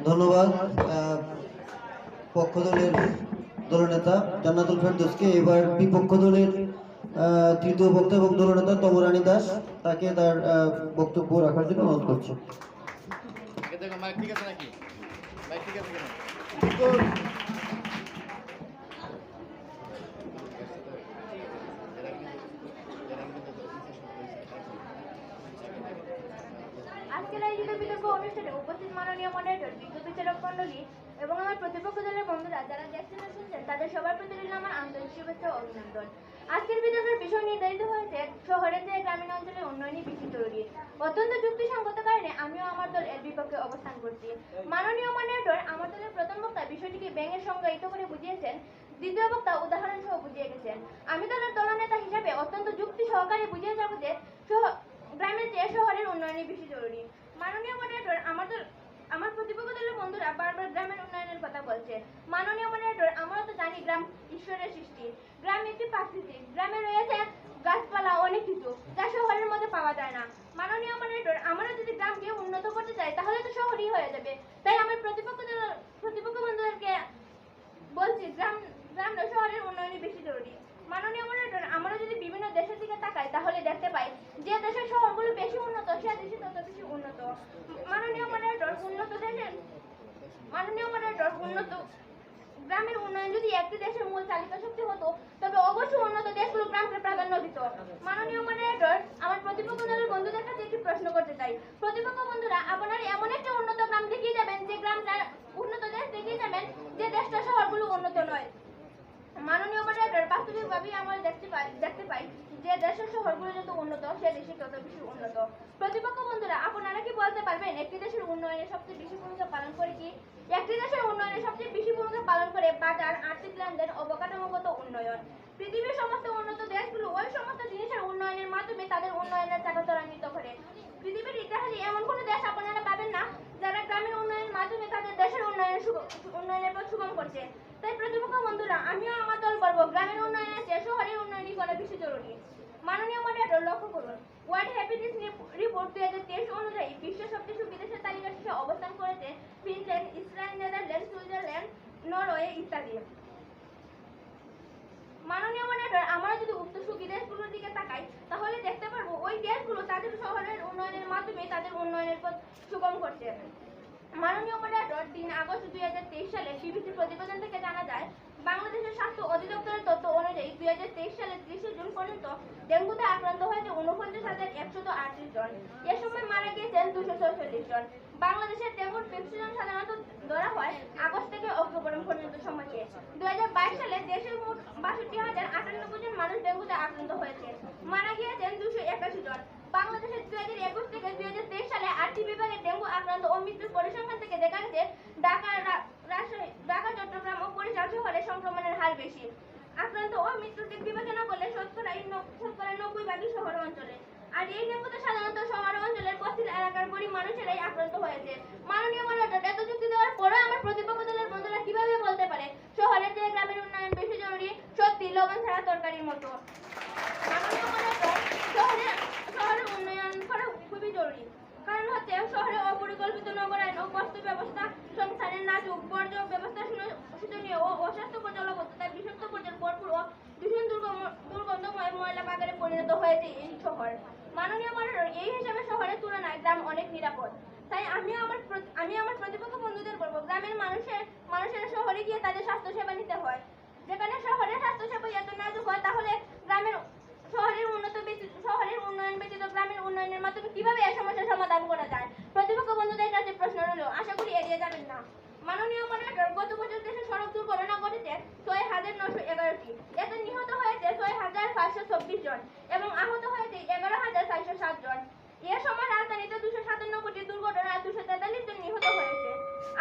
ধন্যবাদ পক্ষ দলের দলনেতা জান্নাতুল ফেরদৌসকে। এবার বিপক্ষ দলের তৃতীয় বক্তা এবং দলনেতা তমরানী দাস, তাকে তার বক্তব্য রাখার জন্য অনুরোধ করছি। আগে দেখো মাইক ঠিক আছে নাকি? মাইক ঠিক আছে কিনা? আজকের আয়োজিত বিতর্ক অনুষ্ঠানে উপস্থিত মাননীয় মডারেটর, বিজ্ঞ বিচারক মণ্ডলী এবং আমার প্রতিপক্ষ দলের বন্ধুরা যারা দেখছেন ও শুনছেন তাদের সবার প্রতি রইল আমার আন্তরিক শুভেচ্ছা ও অভিনন্দন। আজকের বিতর্কের বিষয় নির্ধারিত হয়েছে শহরের চেয়ে গ্রামীণ অঞ্চলের উন্নয়নই বেশি জরুরি। অত্যন্ত যুক্তিসঙ্গত কারণে আমিও আমার দল এর বিপক্ষে অবস্থান করছি। মাননীয় মডারেটর আমার দলের প্রথম বক্তা বিষয়টিকে ব্যঙ্গে সংজ্ঞায়িত করে বুঝিয়েছেন, দ্বিতীয় বক্তা উদাহরণ সহ বুঝিয়ে গেছেন। আমি দলের দলনেতা হিসাবে অত্যন্ত যুক্তি সহকারে বুঝিয়ে যাব যে গ্রামের চেয়ে শহরের উন্নয়নই বেশি জরুরি। মাননীয় মডারেটর আমার প্রতিপক্ষ দলের বন্ধুরা বারবার গ্রামের উন্নয়নের কথা বলছে। মাননীয় মডারেটর, আমরা তো জানি গ্রাম ঈশ্বরের সৃষ্টি, গ্রাম একটি প্রাকৃতিক, গ্রামে রয়েছে গাছপালা অনেক কিছু যা শহরের মধ্যে পাওয়া যায় না। মাননীয় মডারেটর, আমরা যদি গ্রামকে উন্নত করতে চাই তাহলে তো শহরই হয়ে যাবে। তাই আমার প্রতিপক্ষ বন্ধুদেরকে বলছি, গ্রাম নয় শহরের উন্নয়নই বেশি জরুরি। মাননীয় মডারেটর, আমরা যদি বিভিন্ন দেশের দিকে তাকাই তাহলে দেখতে পাই যে দেশের শহরগুলো বেশি উন্নত সে দেশে তত বেশি উন্নত। মাননীয় মডারেটর, উন্নত গ্রামের উন্নয়ন যদি একটি দেশের মূল চালিকা শক্তি হতো তবে অবশ্যই উন্নত দেশগুলো গ্রামকে প্রাধান্য দিত। মাননীয় মডারেটর, আমার প্রতিপক্ষ দলের বন্ধুদের কাছে একটি প্রশ্ন করতে চাই। প্রতিপক্ষ বন্ধুরা, আপনারা এমন একটা উন্নত গ্রাম দেখিয়ে যাবেন যে গ্রামটা উন্নত দেশ দেখিয়ে যাবেন যে দেশটা শহরগুলো উন্নত নয়। মাননীয় মডারেটর, বাস্তবিকভাবেই আমরা দেখতে পাই যে দেশের শহরগুলো যত উন্নত সে দেশে তত বেশি উন্নত। প্রতিপক্ষ বন্ধুরা, আপনারা কি বলতে পারবেন একটি দেশের উন্নয়নে সবচেয়ে বেশি ভূমিকা পালন করে কি? একটি দেশের উন্নয়নে সবচেয়ে বেশি ভূমিকা পালন করে বাজার, আর্থিক লেনদেন, অবকাঠামোগত উন্নয়ন। পৃথিবীর সমস্ত উন্নত দেশগুলো ওই সমস্ত জিনিসের উন্নয়নের মাধ্যমে তাদের উন্নয়নের চাকা ত্বরান্বিত করে। পৃথিবীর ইতিহাসে এমন কোনো দেশ আপনারা পাবেন না যারা গ্রামীণ উন্নয়নের মাধ্যমে তাদের দেশের উন্নয়নের পথ সুগম করছে। তাই প্রতিপক্ষ বন্ধুরা, আমিও আমার দল বলবো গ্রামীণ উন্নয়নের চেয়ে শহরের উন্নয়নই করা বেশি জরুরি। মাননীয় মডারেটর, লক্ষ্য করুন, ওয়ার্ল্ড হ্যাপিনেস রিপোর্ট 2023 অনুযায়ী বিশ্ব সবচেয়ে সুখী দেশের তালিকা শীর্ষে অবস্থান করেছে Finland, Israel, Netherland, Switzerland, Norway ইত্যাদি। মাননীয় মডারেটর, আমরা যদি উক্ত সুখী দেশগুলোর দিকে তাকাই তাহলে দেখতে পারবো ওই দেশগুলো তাদের শহরের উন্নয়নের মাধ্যমে তাদের উন্নয়নের পথ সুগম করছে। মাননীয় মডারেটর, 3 আগস্ট 2023 সালে বিবিসি প্রতিবেদন থেকে জানা যায়, বাংলাদেশের স্বাস্থ্য অধিদপ্তরের তথ্য অনুযায়ী 2023 সালের 30 জুন পর্যন্ত ডেঙ্গুতে আক্রান্ত হয়েছে 49,138 জন। এ সময় মারা গিয়েছেন 246 জন। বাংলাদেশের ডেঙ্গুর প্রেসক্রিপশন সাধারণত ধরা হয় আগস্ট থেকে অক্টোবর পর্যন্ত সময়কে। 2022 সালে দেশের মোট 62,098 জন মানুষ ডেঙ্গুতে আক্রান্ত হয়েছে, মারা গিয়েছেন 281 জন। বাংলাদেশের 2021 থেকে 2023 সালে 8টি বিভাগে ডেঙ্গু আক্রান্ত ও মৃত্যুর পরিসংখ্যান থেকে দেখা গেছে ঢাকা, চট্টগ্রাম ও বরিশাল শহরে সংক্রমণের হার বেশি। আক্রান্ত ও মৃত্যুর দিক বিবেচনা করলে শতকরা 90% শহর অঞ্চলে। আর এই ডেঙ্গুতে সাধারণত শহর অঞ্চলের বস্তির এলাকার গরিব মানুষেরাই আক্রান্ত হয়েছে। মাননীয় মডারেটর, এত যুক্তি দেওয়ার পরেও আমার প্রতিপক্ষ দলের বন্ধুরা কিভাবে বলতে পারে শহরের চেয়ে গ্রামের উন্নয়ন বেশি জরুরি? সত্যি লবণ ছাড়া তরকারির মতো। মাননীয় মডারেটর, শহরের উন্নয়ন করা খুবই জরুরি। কারণ হচ্ছে শহরে অপরিকল্পিত নগরায়ন ও বস্তি ব্যবস্থা, সংস্থানের নাজুক, বর্জ্য ব্যবস্থা শোচনীয় ও অস্বাস্থ্যকর জলবদ্ধতায় বিষাক্ত পর্যায়ে ভরপুর ও ভীষণ দুর্গন্ধময় ময়লা বাজারে পরিণত হয়েছে এই শহর। মাননীয় মডারেটর, এই হিসাবে শহরের তুলনায় গ্রাম অনেক নিরাপদ। তাই আমি আমার প্রতিপক্ষ বন্ধুদের বলবো, গ্রামের মানুষের শহরে গিয়ে তাদের স্বাস্থ্য সেবা নিতে হয়। যেখানে শহরের স্বাস্থ্য সেবা এত নাজুক হয় তাহলে শহরের উন্নয়ন ব্যতীত গ্রামের উন্নয়নের মাধ্যমে কিভাবে এই সমস্যার সমাধান করা যায়? প্রতিপক্ষ বন্ধুদের কাছে প্রশ্ন রইল, আশা করি এড়িয়ে যাবেন না। মাননীয় মডারেটর, গত বছর দেশে সড়ক দুর্ঘটনা ঘটেছে 6,911টি। এতে নিহত হয়েছে 6,524 জন এবং আহত হয়েছে 11,407 জন। এ সময় রাজধানীতে 297টি দুর্ঘটনায় 243 জন নিহত হয়েছে।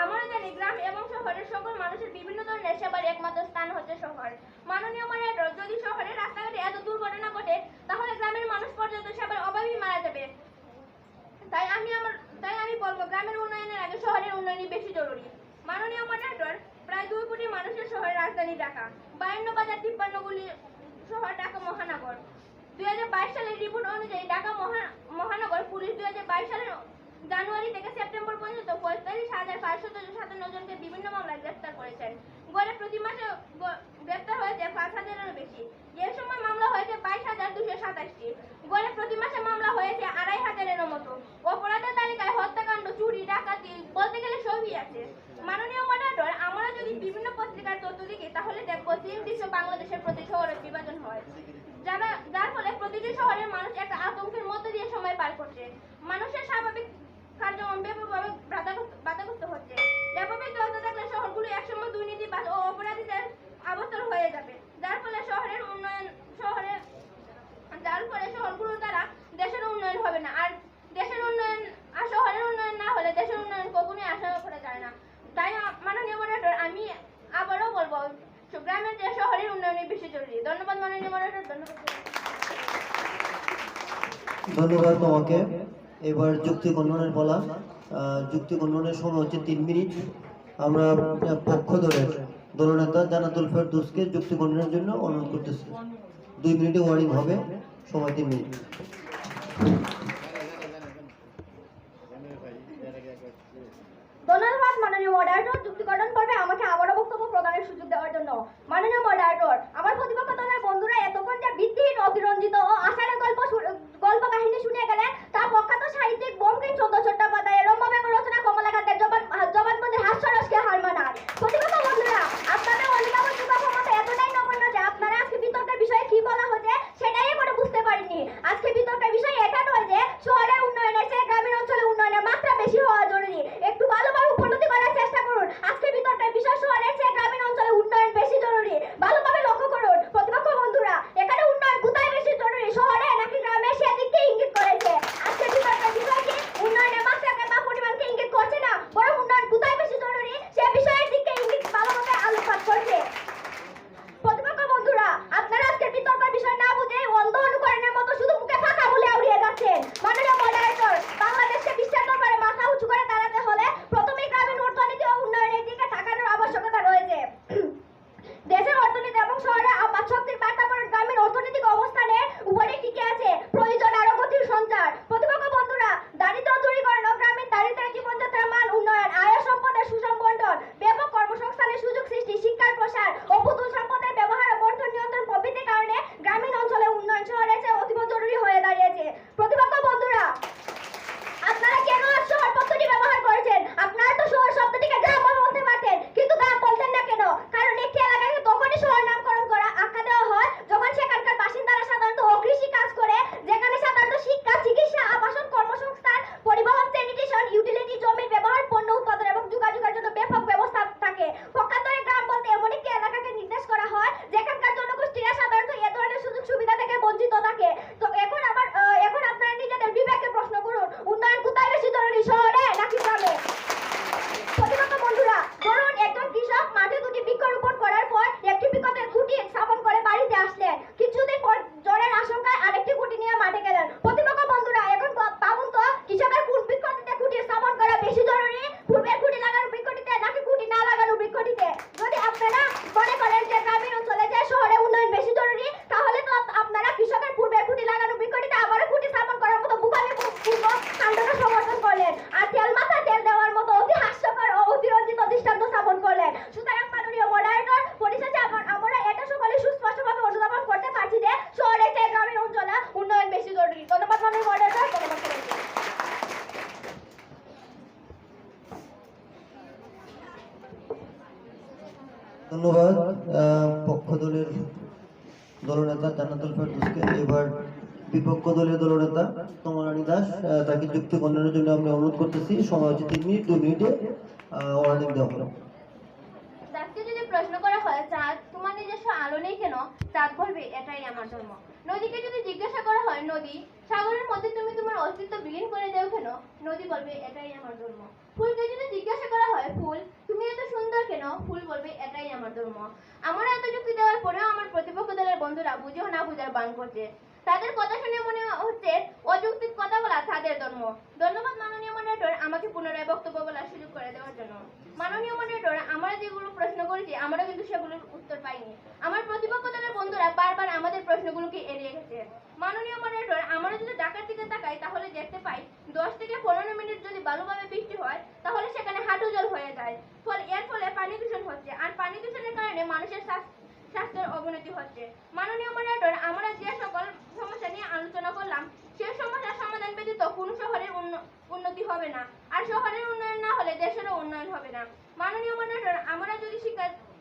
আমরা জানি গ্রাম এবং শহরের সকল মানুষের বিভিন্ন ধরনের সেবার একমাত্র স্থান হচ্ছে শহর। মাননীয় মডারেটর, যদি শহরের রাস্তাঘাটে এত দুর্ঘটনা ঘটে তাহলে গ্রামের মানুষ পর্যন্ত সেবার অভাবেই মারা যাবে। তাই আমি বলবো গ্রামের উন্নয়নের আগে শহরের উন্নয়নই বেশি জরুরি। মাননীয় মডারেটর, প্রায় 2 কোটি মানুষের শহর রাজধানী ঢাকা, 52,53 শহর ঢাকা মহানগর। 2022 সালের রিপোর্ট অনুযায়ী ঢাকা মহানগর পুলিশ 2022 সালের জানুয়ারি থেকে সেপ্টেম্বর পর্যন্ত 45,557 জনকে বিভিন্ন মামলায় গ্রেফতার করেছেন। গড়ে প্রতি মাসে গ্রেফতার হয়েছে 5,000-এরও বেশি। এ সময় মামলা হয়েছে 22,227টি। গড়ে প্রতি মাসে মামলা হয়েছে 2,500-এরও মতো। অপরাধের তালিকায় হত্যাকাণ্ড, চুরি, ডাকাতি বলতে গেলে সবই আছে। মাননীয় মডারেটর, আমরা যদি বিভিন্ন পত্রিকার তথ্য দেখি তাহলে দেখবো 3 বিশ্ব বাংলাদেশের প্রতি শহরের বিভাজন হয়, যার ফলে প্রতিটি শহরের মানুষ একটা আতঙ্কের মধ্য দিয়ে সময় পার করছে। মানুষের স্বাভাবিক কার্যক্রম ব্যাপকভাবে বাধাগ্রস্ত হচ্ছে। এভাবে চলতে থাকলে শহরগুলো একসময় দুর্নীতিবাজ ও অপরাধীদের আবর্তন হয়ে যাবে, যার ফলে শহরগুলোর দ্বারা দেশের উন্নয়ন হবে না। আর শহরের উন্নয়ন না হলে দেশের উন্নয়ন কখনোই আশা করা যায় না। তাই মাননীয় মডারেটর, আমি আবারও বলবো, গ্রামের যে শহরের উন্নয়নের বেশি জরুরি। ধন্যবাদ মাননীয় মডারেটর, ধন্যবাদ। ধন্যবাদ তোমাকে। এবার যুক্তি খণ্ডনের পালা। যুক্তি খণ্ডনের সময় হচ্ছে 3 মিনিট। আমরা পক্ষ দলের দলনেতা জান্নাতুল ফেরদৌসকে যুক্তি খণ্ডনের জন্য অনুরোধ করতেছি। 2 মিনিটে ওয়ার্ডিং হবে, সময় 3 মিনিট। ধন্যবাদ মাননীয় মডারেটর, যুক্তিকরণ পর্বে আমাকে আবারও বক্তব্য প্রদানের সুযোগ দেওয়ার জন্য। মাননীয় মডারেটর, আমার প্রতিপক্ষ দলের বন্ধুরা এতক্ষণ যে ভিত্তিহীন, অতিরঞ্জিত ও আষাঢ়ের গল্প কাহিনী শুনে গেলেন, তা প্রখ্যাত সাহিত্যিক বঙ্কিম চন্দ্র চট্টোপাধ্যায়ের রম্যব্যঙ্গ রচনা কমলাকান্তের জবানবন্দির হাস্যরসকে হার মানায়। প্রতিপক্ষ বন্ধুরা, আপনাদের অভিভাবক ক্ষমতা এতটাই নগণ্য যে আপনারা আজকে বিতর্কের বিষয়ে কি বলা হচ্ছে সেটাই এখনো বুঝতে পারেননি। আজকে বিতর্কের বিষয় এটা নয় যে শহরের উন্নয়নের চেয়ে গ্রামীণ অঞ্চলে উন্নয়নের মাত্রা বেশি হওয়া জরুরি। একটু ভালোভাবে উপলব্ধি করার চেষ্টা করুন। আজকে বিতর্কের বিষয় শহরের চেয়ে গ্রামীণ অঞ্চলে উন্নয়ন বেশি জরুরি। ভালোভাবে লক্ষ্য করুন প্রতিপক্ষ বন্ধুরা, এখানে উন্নয়ন কোথায় বেশি জরুরি, শহরে নাকি গ্রামে, সেদিককে ইঙ্গিত করেছে। আজকে বিতর্কের বিষয় কি উন্নয়নের মাত্রাকে বা পরিমাণকে ইঙ্গিত করছে না, বরং উন্নয়ন কোথায় বেশি জরুরি সে বিষয়ের দিকে ইঙ্গিত ভালোভাবে আলোকপাত করছে। প্রতিপক্ষ বন্ধুরা, আপনারা আজকে বিতর্কের বিষয় না বুঝে অন্ধ অনুকরণের মতো শুধু মুখে ফাঁকা বলে আউড়িয়ে যাচ্ছেন। মাননীয় মডারেটর, বাংলাদেশকে বিশ্বের দরবারে মাথা উঁচু করে দাঁড়াতে হলে প্রথমেই গ্রামীণ অর্থনীতি ও উন্নয়নের দিকে তাকানোর আবশ্যকতা রয়েছে। দেশের অর্থনীতি এবং শহরে আপাত শক্তির বার্তাবরণ গ্রামীণ অর্থনৈতিক অবস্থানের উপরে টিকে আছে। প্রয়োজন আরো গতির সঞ্চার। প্রতিপক্ষ বন্ধুরা, দারিদ্র্য দূরীকরণ ও গ্রামীণ দারিদ্র্যের জীবনযাত্রার মান উন্নয়ন, আয় সম্পদের সুষম বন্টন, ব্যাপক কর্মসংস্থানের সুযোগ সৃষ্টি, শিক্ষার প্রসার ও পুতুল সম্পদের ব্যবহার ও বন্টন নিয়ন্ত্রণ প্রভৃতির কারণে গ্রামীণ অঞ্চলে উন্নয়ন শহরের চেয়ে অতীব জরুরি হয়ে দাঁড়িয়েছে। প্রতিপক্ষ বন্ধুরা, আপনারা কেন শহর শব্দটি ব্যবহার করেছেন? আপনারা তো শহর শব্দটিকে গ্রাম বলতে পারতেন, কিন্তু গ্রাম বলতেন না কেন? কারণ একটি এলাকাকে তখনই শহর নামকরণ করা আখ্যা দেওয়া হয় যখন সেখানকার বাসিন্দারা সাধারণত অকৃষি কাজ করে, যেখানে সাধারণত শিক্ষা, চিকিৎসা, আবাসন, কর্মসংস্থান, পরিবহন, স্যানিটেশন, ইউটিলিটি, জমির ব্যবহার, পণ্য উৎপাদন এবং যোগাযোগের জন্য ব্যাপক ব্যবস্থা থাকে। পক্ষান্তরে গ্রাম বলতে এমন একটি এলাকাকে নির্দেশ করা হয় যেখানকার জনগোষ্ঠীরা সাধারণত এ ধরনের সুযোগ সুবিধা থেকে বঞ্চিত থাকে। তো এখন আপনারা নিজেদের বিবেককে প্রশ্ন করুন, উন্নয়ন কোথায় বেশি জরুরি, শহরে নাকি গ্রামে? প্রতিপক্ষ বন্ধুরা, ধরুন একজন কৃষক মাঠে 2টি বৃক্ষরোপণ করার পর একটি বৃক্ষতে খুঁটি স্থাপন করে বাড়িতে আসলেন। কিছুদিন পর জ্বরের আশঙ্কায় আরেকটি খুঁটি নিয়ে মাঠে গেলেন। প্রতিপক্ষ বন্ধুরা, এখন ভাবুন তো, কৃষকের কোন বৃক্ষটিতে খুঁটি স্থাপন করা বেশি জরুরি, পূর্বের খুঁটি লাগানো বৃক্ষটিতে নাকি খুঁটি না লাগানো বৃক্ষটিতে? যদি আপনারা মনে করেন যে গ্রামীণ অঞ্চলে যে শহরে উন্নয়ন বেশি জরুরি, তাহলে তো আপনারা কৃষকের পূর্বের খুঁটি লাগানো বৃক্ষটিতে আবারও খুঁটি স্থাপন করার মতো বুকামিপূর্ণ কাণ্ডকে সমর্থন করলেন, আর তেল মাথায় তেল দেওয়ার মতো অতি হাস্যকর ও অতিরঞ্জিত দৃষ্টান্ত স্থাপন করলেন। সুতরাং মাননীয় মডারেটর, পরিশেষে আমরা এটা সকলে সুস্পষ্টভাবে অনুধাবন করতে পারছি যে শহরের চেয়ে গ্রামীণ অঞ্চলে উন্নয়ন বেশি জরুরি। ধন্যবাদ মাননীয় মডারেটর, ধন্যবাদ। ধন্যবাদ পক্ষ দলের দলনেতা জান্নাতুল ফেরদৌসকে। এবার বিপক্ষ দলের দলনেতা তমরানী দাস, তাকে যুক্তি খণ্ডনের জন্য আমরা অনুরোধ করতেছি। সময় হচ্ছে 3 মিনিট। 2 মিনিটে ওয়ার্নিং দেওয়া হলো। চাঁদকে যদি প্রশ্ন করা হয়, চাঁদ তোমার নিজস্ব আলো নেই কেন, চাঁদ বলবে এটাই আমার ধর্ম। নদীকে যদি জিজ্ঞাসা করা হয়, নদী সাগরের মধ্যে তুমি তোমার অস্তিত্ব বিলীন করে দাও কেন, নদী বলবে এটাই আমার ধর্ম। ফুলকে যদি জিজ্ঞাসা করা হয়, ফুল তুমি এত সুন্দর কেন, ফুল বলবে এটাই আমার ধর্ম। আমরা এত যুক্তি দেওয়ার পরেও আমার প্রতিপক্ষ দলের বন্ধুরা বুঝেও না বুঝার বান করছে। তাদের কথা শুনে মনে হচ্ছে অযৌক্তিক কথা বলা তাদের ধর্ম। ধন্যবাদ মাননীয় মডারেটর, আমাকে পুনরায় বক্তব্য বলার সুযোগ করে দেওয়ার জন্য। মাননীয় মডারেটর, আমরা যেগুলো প্রশ্ন করেছি আমরা কিন্তু সেগুলোর উত্তর পাইনি। আমার প্রতিপক্ষ দলের বন্ধুরা বারবার আমাদের প্রশ্ন প্রশ্নগুলোকে এড়িয়ে গেছে। মাননীয় মডারেটর, আমরা যদি ঢাকার দিকে তাকাই তাহলে দেখতে পাই 10 থেকে 15 মিনিট যদি ভালোভাবে বৃষ্টি হয় তাহলে সেখানে হাঁটু জল হয়ে যায়। এর ফলে পানি দূষণ হচ্ছে, আর পানি দূষণের কারণে মানুষের স্বাস্থ্যের অবনতি হচ্ছে। মাননীয় মডারেটর, আমরা যে সকল সমস্যা নিয়ে আলোচনা করলাম সেই সমস্যার সমাধান ব্যতীত কোনো শহরের উন্নতি হবে না, আর শহরের উন্নয়ন না হলে দেশেরও উন্নয়ন হবে না। মাননীয় মডারেটর, আমরা যদি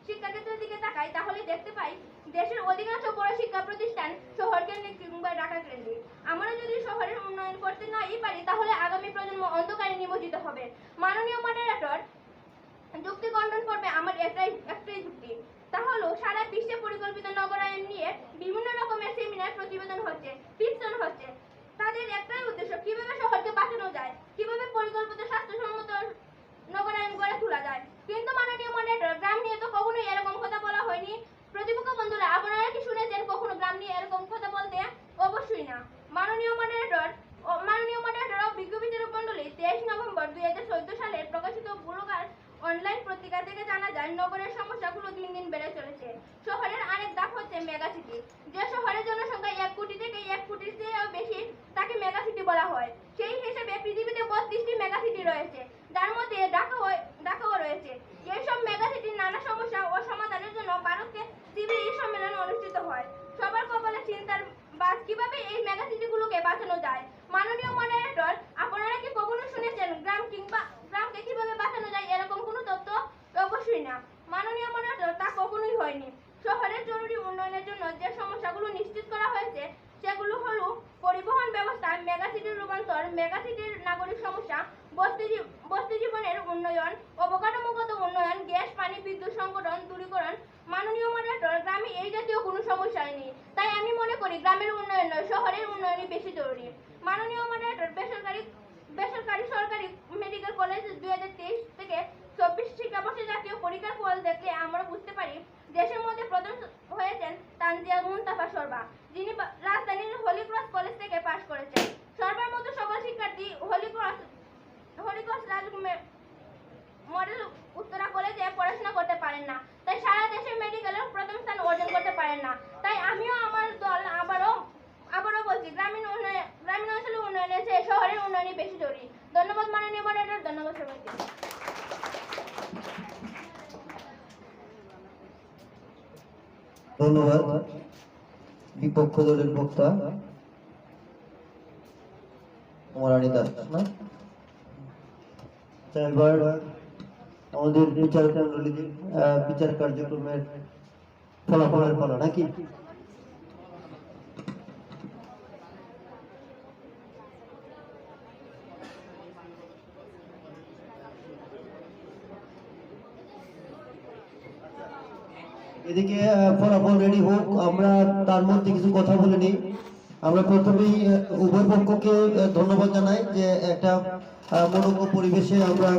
শিক্ষাক্ষেত্রের দিকে তাকাই তাহলে দেখতে পাই দেশের অধিকাংশ বড় শিক্ষা প্রতিষ্ঠান শহর কেন্দ্রিক কিংবা ঢাকা কেন্দ্রিক। আমরা যদি শহরের উন্নয়ন করতে নাই পারি তাহলে আগামী প্রজন্ম অন্ধকারে নিমজ্জিত হবে। মাননীয় মডারেটর, যুক্তি খণ্ডন পর্বে আমার একটাই যুক্তি, তা হলো সারা বিশ্বে পরিকল্পিত নগরায়ন নিয়ে বিভিন্ন রকমের সেমিনার প্রতিবেদন হচ্ছে, ফিকশন হচ্ছে। তাদের একটাই উদ্দেশ্য, কিভাবে শহরকে বাঁচানো যায়, কিভাবে পরিকল্পিত স্বাস্থ্যসম্মত নগরায়ন গড়ে তোলা যায়। কিন্তু মাননীয় মডারেটর, গ্রাম নিয়ে তো কখনোই এরকম কথা বলা হয়নি। প্রতিপক্ষ বন্ধুরা, আপনারা কি শুনেছেন কখনো গ্রাম নিয়ে এরকম কথা বলতে? অবশ্যই না। মাননীয় মডারেটর, বিজ্ঞ বিচারক মণ্ডলী 23 নভেম্বর 2014 সালে প্রকাশিত ব্লগার অনলাইন পত্রিকা থেকে জানা যায় নগরের সমস্যাগুলো দিন দিন বেড়ে চলেছে। শহরের আরেক ধাপ হচ্ছে মেগা সিটি। যে শহরের জনসংখ্যা 1 কোটি থেকে 1 কোটির চেয়েও বেশি তাকে মেগা সিটি বলা হয়। সেই হিসেবে পৃথিবীতে 32টি মেগা সিটি রয়েছে, যার মধ্যে ঢাকাও রয়েছে। এইসব মেগা সিটির নানা সমস্যা ও সমাধানের জন্য ভারতকে সিবিই সম্মেলন অনুষ্ঠিত হয়। সবার কপালে চিন্তার বাস, কিভাবে এই মেগা সিটিগুলোকে বাঁচানো যায়। মাননীয় মডারেটর, আপনারা কি কখনো শুনেছেন গ্রামকে কিভাবে বাঁচানো যায় এরকম কোনো তথ্য? অবশ্যই না। মাননীয় মডারেটর, তা কখনোই হয়নি। শহরের জরুরি উন্নয়নের জন্য যে সমস্যাগুলো নিশ্চিত করা হয়েছে সেগুলো হলো পরিবহন ব্যবস্থা, মেগা সিটির রূপান্তর, মেগা সিটির নাগরিক সমস্যা, বস্তি জীবনের উন্নয়ন, অবকাঠামোগত উন্নয়ন, গ্যাস, পানি, বিদ্যুৎ সংকটন দূরীকরণ। মাননীয় মডারেটর, গ্রামে এই জাতীয় কোনো সমস্যাই নেই। তাই আমি মনে করি গ্রামের উন্নয়ন নয়, শহরের উন্নয়নই বেশি জরুরি। মাননীয় মডারেটর, বেসরকারি সরকারি মেডিকেল কলেজ 2023 থেকে 24 শিক্ষাবর্ষে জাতীয় পরীক্ষার ফল দেখলে আমরা বুঝতে পারি দেশের মধ্যে প্রথম হয়েছেন তানজিয়া মুনতাফা সরবা, যিনি রাজধানীর হলি ক্রস কলেজ থেকে পাশ করেছেন। সরবার মতো সকল শিক্ষার্থী হলি ক্রস রাজ মডেল উত্তরা কলেজে পড়াশোনা করতে পারেন না, তাই সারা দেশে মেডিকেলের প্রথম স্থান অর্জন করতে পারেন না। তাই আমিও আমার দল আবারও বলছি, গ্রামীণ অঞ্চলের উন্নয়নের চেয়ে শহরের উন্নয়নই বেশি জরুরি। ধন্যবাদ মাননীয় মডারেটর, ধন্যবাদ সবাইকে। ধন্যবাদ বিপক্ষ দলের বক্তা কুমারানী দাস না। এবার আমাদের বিচার কার্যক্রমের ফলাফলের পালা নাকি? এদিকে ফলাফল রেডি হোক, আমরা তার মধ্যে কিছু কথা বলে নিই। আমরা প্রথমেই উভয় পক্ষকে ধন্যবাদ জানাই যে একটা মনোজ্ঞ পরিবেশে আমরা